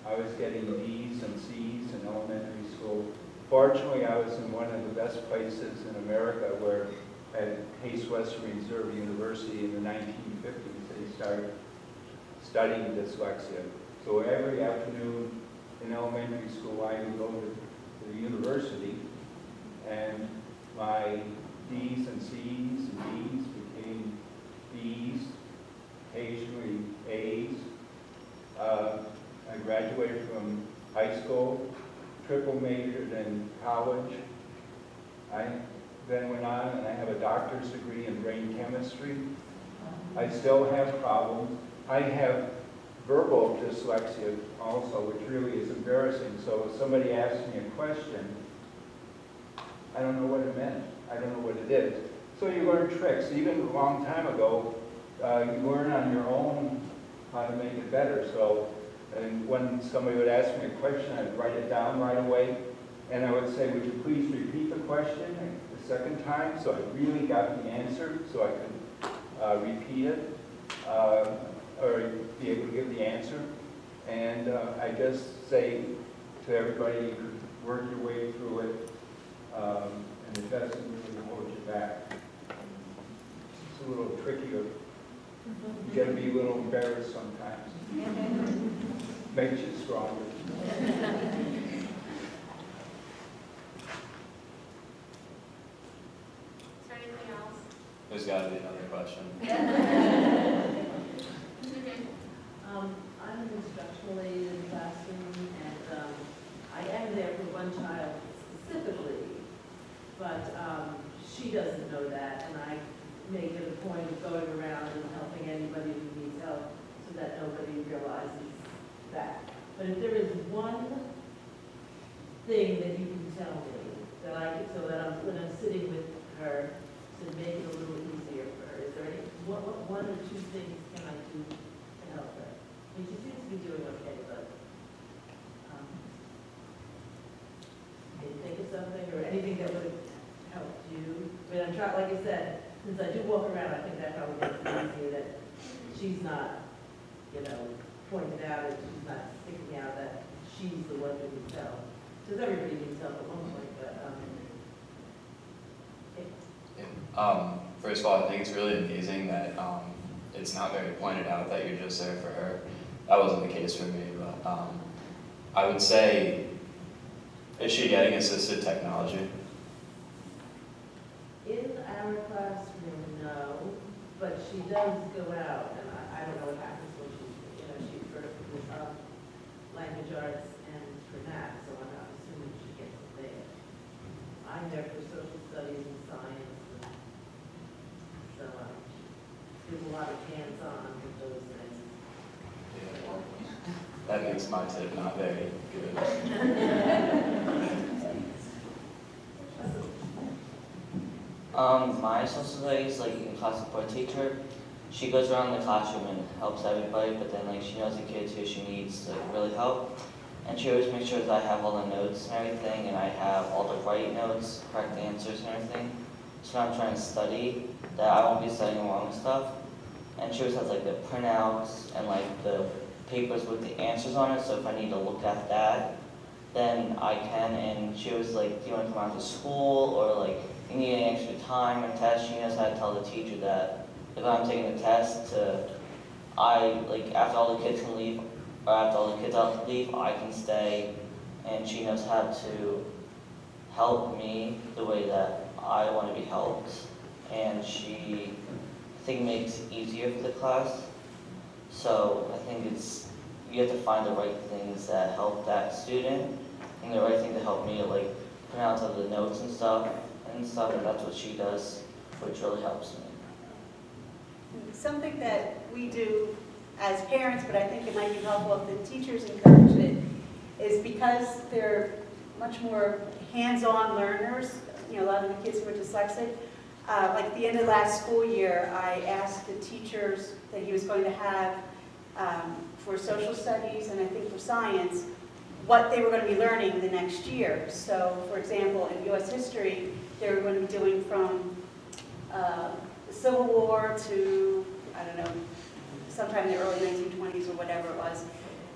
I was getting D's and C's in elementary school, Fortunately, I was in one of the best places in America where at Case Western Reserve University in the 1950s, they started studying dyslexia. So every afternoon in elementary school, I would go to the university, and my D's and C's and D's became B's, occasionally A's. I graduated from high school, triple majored in college. I then went on and I have a doctor's degree in brain chemistry. I still have problems. I have verbal dyslexia also, which really is embarrassing. So if somebody asks me a question, I don't know what it meant. I don't know what it is. So you learn tricks. Even a long time ago, you learn on your own how to make it better. So, and when somebody would ask me a question, I'd write it down right away. And I would say, would you please repeat the question the second time? So I really got the answer, so I could repeat it, or be able to give the answer. And I just say to everybody, you could work your way through it, and it doesn't really hold you back. It's a little trickier. You gotta be a little embarrassed sometimes. Makes you stronger. Is there anything else? There's got to be another question. I'm an instructional aide in the classroom, and I am there for one child specifically, but she doesn't know that, and I make it a point of going around and helping anybody who needs help so that nobody realizes that. But if there is one thing that you can tell me that so that when I'm sitting with her, to make it a little easier for her, is there any, one or two things can I do to help her? I mean, she seems to be doing okay, but can you think of something or anything that would have helped you? I mean, I'm trying, like I said, since I do walk around, I think that probably makes it easier that she's not, pointed out and she's not sticking out that she's the one who needs help. Because everybody needs help at one point, but First of all, I think it's really amazing that it's not very pointed out that you're just there for her. That wasn't the case for me, but I would say, is she getting assisted technology? in our classroom, no, but she does go out, and I don't know what happens when she first was language arts and for math, so I'm not assuming she gets it there. I'm there for social studies and science, and so there's a lot of hands-on with those things. Yeah. That makes my tip not very good. My social studies, like in class support teacher, she goes around the classroom and helps everybody, but then like she knows the kids who she needs to really help. And she always makes sure that I have all the notes and everything, and I have all the right notes, correct answers and everything. So when I'm trying to study, that I won't be studying wrong stuff. And she always has like the printouts and like the papers with the answers on it, so if I need to look at that, then I can. And she was like, do you want to come out to school, or like, you need any extra time or test? She knows how to tell the teacher that if I'm taking the test, after all the kids can leave, or after all the kids have to leave, I can stay, and she knows how to help me the way that I want to be helped, and she, I think, makes it easier for the class. So I think you have to find the right things that help that student, and the right thing to help me, like printouts of the notes and stuff, and that's what she does, which really helps me. Something that we do as parents, but I think it might be helpful if the teachers encourage it, is because they're much more hands-on learners, a lot of the kids who are dyslexic. Like at the end of last school year, I asked the teachers that he was going to have for social studies and I think for science, what they were going to be learning the next year. So, for example, in U.S. history, they were going to be doing from the Civil War to, I don't know, sometime in the early 1920s or whatever it was.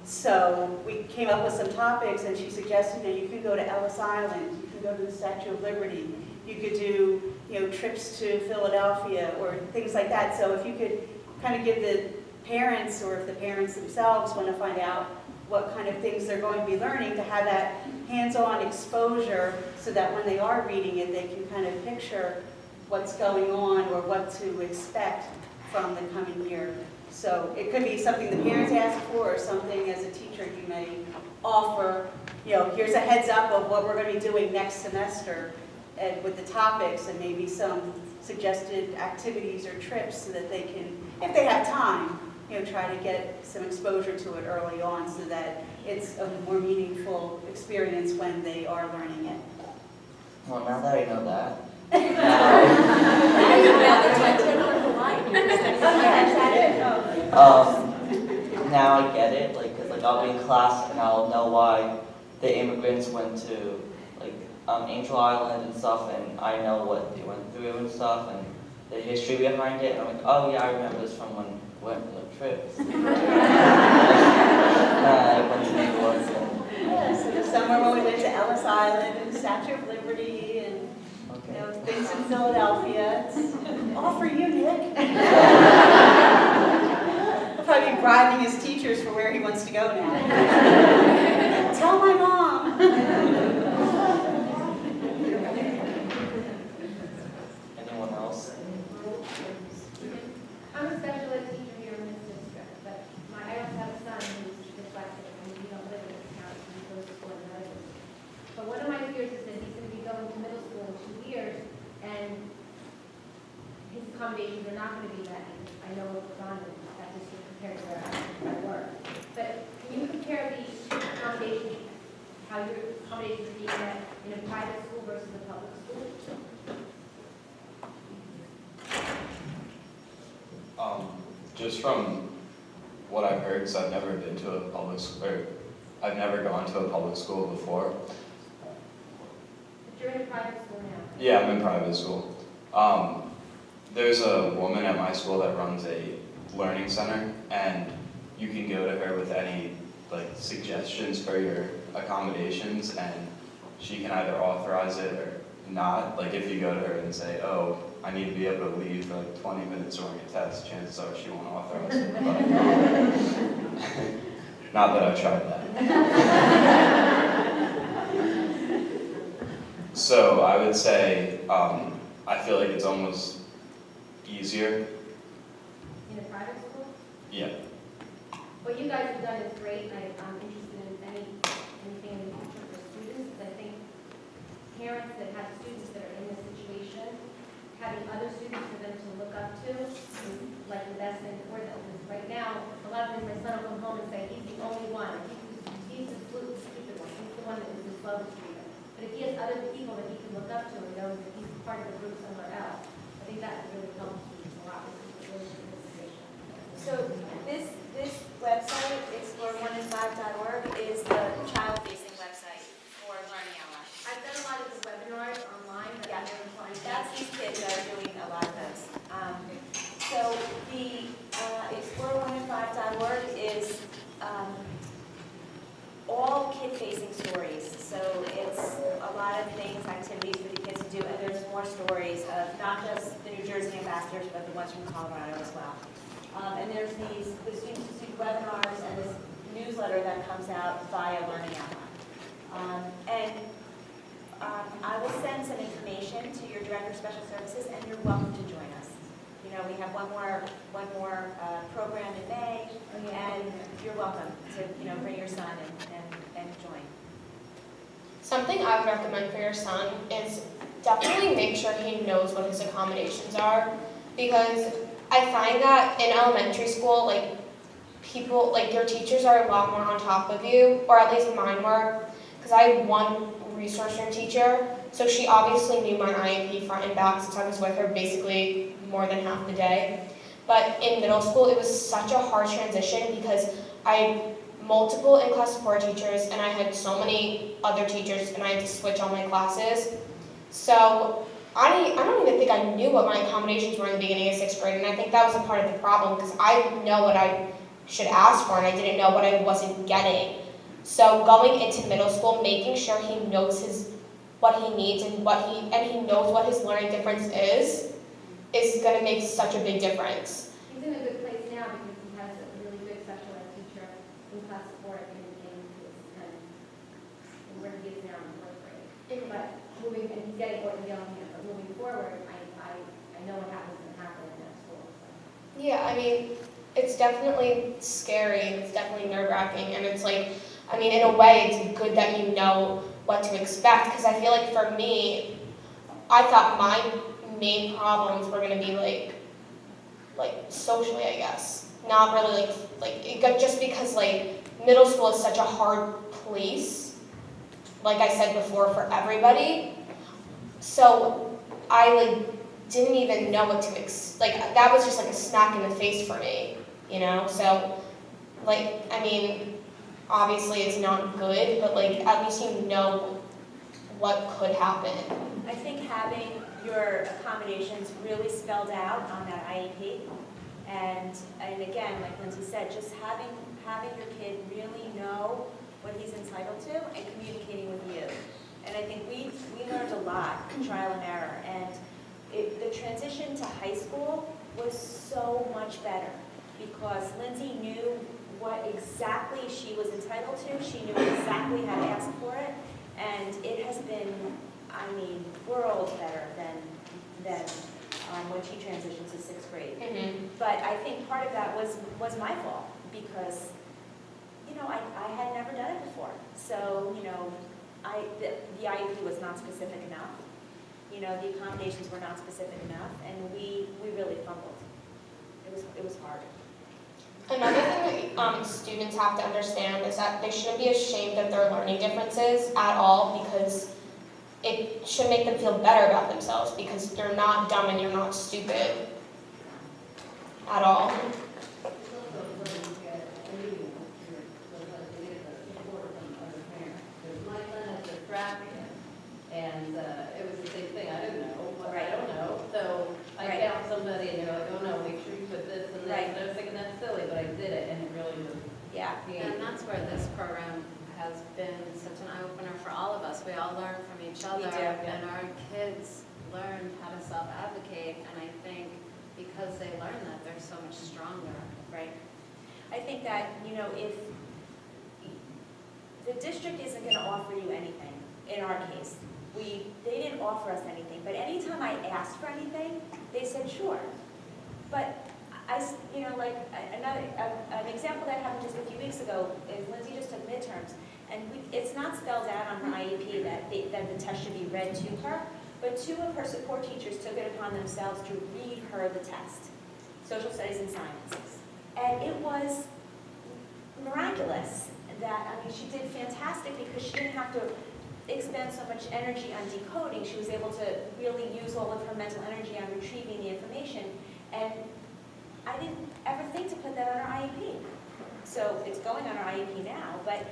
So we came up with some topics, and she suggested that you could go to Ellis Island, you go to the Statue of Liberty. You could do, trips to Philadelphia or things like that. So if you could kind of give the parents, or if the parents themselves want to find out what kind of things they're going to be learning, to have that hands-on exposure so that when they are reading it, they can kind of picture what's going on or what to expect from the coming year. So it could be something the parents ask for, or something as a teacher you may offer, here's a heads up of what we're going to be doing next semester, and with the topics, and maybe some suggested activities or trips so that they can, if they have time, try to get some exposure to it early on so that it's a more meaningful experience when they are learning it. Well, now that I know that, now I get it, because I'll be in class and I'll know why the immigrants went to Angel Island and stuff, and I know what they went through and stuff, and the history behind it, and I'm like, oh yeah, I remember this from when we went on the trips. I went to New York. Yeah, so there's somewhere when we went to Ellis Island and Statue of Liberty and things in Philadelphia. It's all for you, Nick. He'll probably be bribing his teachers for where he wants to go now. Tell my mom. Anyone else? I'm a special ed teacher here in this district, but I also have a son who's dyslexic, and we don't live in this town, he goes to school in another district. But one of my fears is that he's going to be going to middle school in 2 years, and his accommodations are not going to be met. I know what goes on in that district compared to where I work. But can you compare the accommodations, how your accommodations are being met in a private school versus a public school? Just from what I've heard, because I've never been to a public school, or I've never gone to a public school before. But you're in a private school now. Yeah, I'm in private school. There's a woman at my school that runs a learning center, and you can go to her with any suggestions for your accommodations, and she can either authorize it or not. If you go to her and say, oh, I need to be able to leave for 20 minutes during a test, chances are she won't authorize it. But not that I've tried that. So I would say I feel like it's almost easier. In a private school? Yeah. What you guys have done is great, and I'm interested in anything in the future for students. I think parents that have students that are in this situation, having other students for them to look up to is the best thing for them. Because right now, a lot of times my son will come home and say, he's the only one. He's the stupid one. He's the one that was the slowest reader. But if he has other people that he can look up to and knows that he's part of the group somewhere else, I think that would really help students a lot with this situation. So this website, explore1in5.org, is the child-facing website for Learning Allies. I've done a lot of the webinars online, but I've never tried That's these kids that are doing a lot of those. So the explore1in5.org is all kid-facing stories. So it's a lot of things, activities for the kids to do, and there's more stories of not just the New Jersey ambassadors, but the ones from Colorado as well. And there's the student-to-student webinars and this newsletter that comes out via Learning Ally. I will send some information to your Director of Special Services, and you're welcome to join us. We have one more program in May, and you're welcome to bring your son and join. Something I would recommend for your son is definitely make sure he knows what his accommodations are, because I find that in elementary school, people, your teachers are a lot more on top of you, or at least mine were, because I had one resource room teacher, so she obviously knew my IEP front and back since I was with her basically more than half the day. But in middle school, it was such a hard transition because I had multiple in-class support teachers, and I had so many other teachers, and I had to switch all my classes. So I don't even think I knew what my accommodations were in the beginning of 6th grade, and I think that was a part of the problem because I know what I should ask for, and I didn't know what I wasn't getting. So going into middle school, making sure he knows his what he needs and he knows what his learning difference is going to make such a big difference. He's in a good place now because he has a really good special ed teacher in class support and where he is now in fourth grade. But he's getting what he's yelling at, but moving forward, I know what happens in that school. So. Yeah, I mean, it's definitely scary and it's definitely nerve-wracking, and it's like, I mean, in a way, it's good that you know what to expect, because I feel like for me, I thought my main problems were going to be like socially, I guess. Not really just because like middle school is such a hard place, like I said before, for everybody. So I didn't even know what to that was just like a smack in the face for me, you know? So I mean, obviously it's not good, but at least you know what could happen. I think having your accommodations really spelled out on that IEP, and again, like Lindsay said, just having your kid really know what he's entitled to and communicating with you. And I think we learned a lot, trial and error, and the transition to high school was so much better because Lindsay knew what exactly she was entitled to. She knew exactly how to ask for it, and it has been, I mean, worlds better than when she transitioned to 6th grade. Mm-hmm. But I think part of that was my fault because, I had never done it before. So, the IEP was not specific enough. The accommodations were not specific enough, and we really fumbled. It was hard. Another thing that students have to understand is that they shouldn't be ashamed of their learning differences at all, because it should make them feel better about themselves, because you're not dumb and you're not stupid at all. And it was the same thing. I didn't know what Right. I don't know. So I Right. found somebody and they're like, oh no, make sure you put this and this. Right. And I was thinking that's silly, but I did it and it really was. Yeah. And that's where this program has been such an eye-opener for all of us. We all learn from each other, do, and our kids learn how to self-advocate, and I think because they learn that, they're so much stronger. Right. I think that, if the district isn't going to offer you anything, in our case, they didn't offer us anything, but anytime I asked for anything, they said sure. But an example that happened just a few weeks ago is Lindsay just took midterms, and it's not spelled out on her IEP that the test should be read to her, but two of her support teachers took it upon themselves to read her the test, social studies and sciences. And it was miraculous she did fantastic because she didn't have to expend so much energy on decoding. She was able to really use all of her mental energy on retrieving the information. And I didn't ever think to put that on her IEP. So it's going on her IEP now, but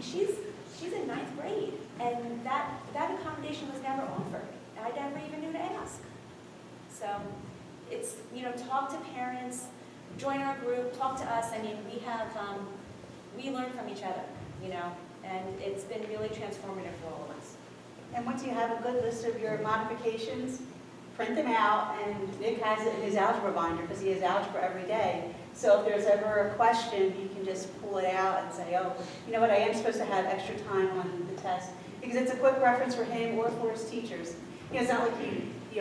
she's in 9th grade, and that accommodation was never offered. I never even knew to ask. So it's, talk to parents, join our group, talk to us. I mean, we learn from each other, and it's been really transformative for all of us. And once you have a good list of your modifications, print them out, and Nick has it in his algebra binder because he has algebra every day. So if there's ever a question, you can just pull it out and say, oh, you know what, I am supposed to have extra time on the test. Because it's a quick reference for him or for his teachers. It's not like he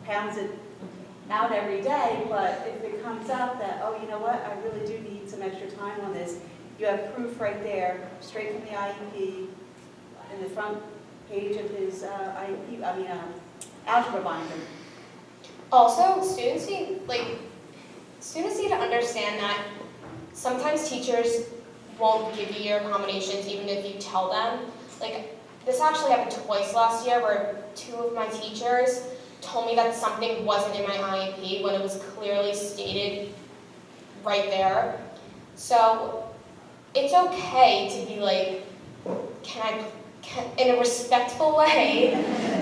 pounds it out every day, but if it comes up that, oh, you know what, I really do need some extra time on this, you have proof right there, straight from the IEP, in the front page of his algebra binder. Also, students need to understand that sometimes teachers won't give you your accommodations even if you tell them. This actually happened twice last year where two of my teachers told me that something wasn't in my IEP when it was clearly stated right there. So it's okay to be in a respectful way,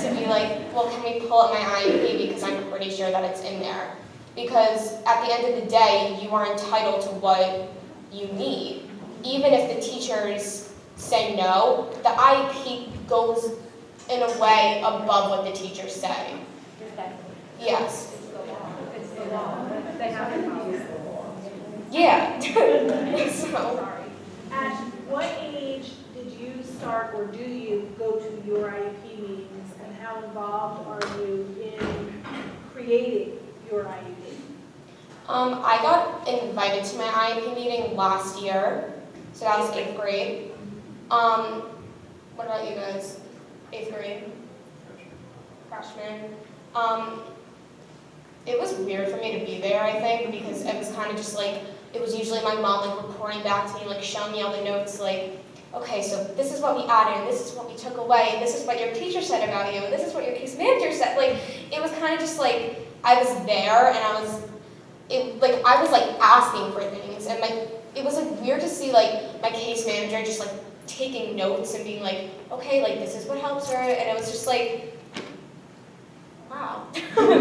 to be well, can we pull up my IEP because I'm pretty sure that it's in there. Because at the end of the day, you are entitled to what you need. Even if the teachers say no, the IEP goes in a way above what the teachers say. Yes. It's the law. They have to follow the law. Yeah. So, Sorry. At what age did you start or do you go to your IEP meetings, and how involved are you in creating your IEP? I got invited to my IEP meeting last year, so that was 8th grade. What about you guys? 8th grade? Freshman? It was weird for me to be there, I think, because it was kind of just like, it was usually my mom like reporting back to me, like showing me all the notes, like, okay, so this is what we added, and this is what we took away, and this is what your teacher said about you, and this is what your case manager said. Like, it was kind of just like, I was there, and I was asking for things, and it was like weird to see like my case manager just like taking notes and being like, okay, like this is what helps her, and it was just like, wow. Well,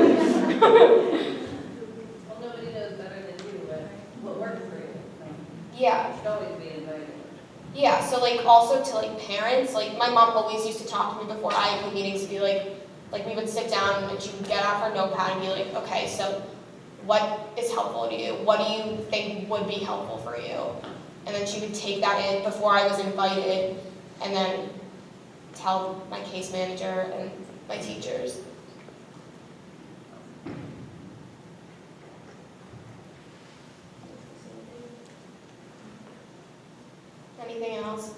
nobody knows better than you what works for you. Yeah. You should always be invited. Yeah, so like also to like parents, like my mom always used to talk to me before IEP meetings to be like we would sit down and she would get out her notepad and be like, okay, so what is helpful to you? What do you think would be helpful for you? And then she would take that in before I was invited and then tell my case manager and my teachers. Anything else?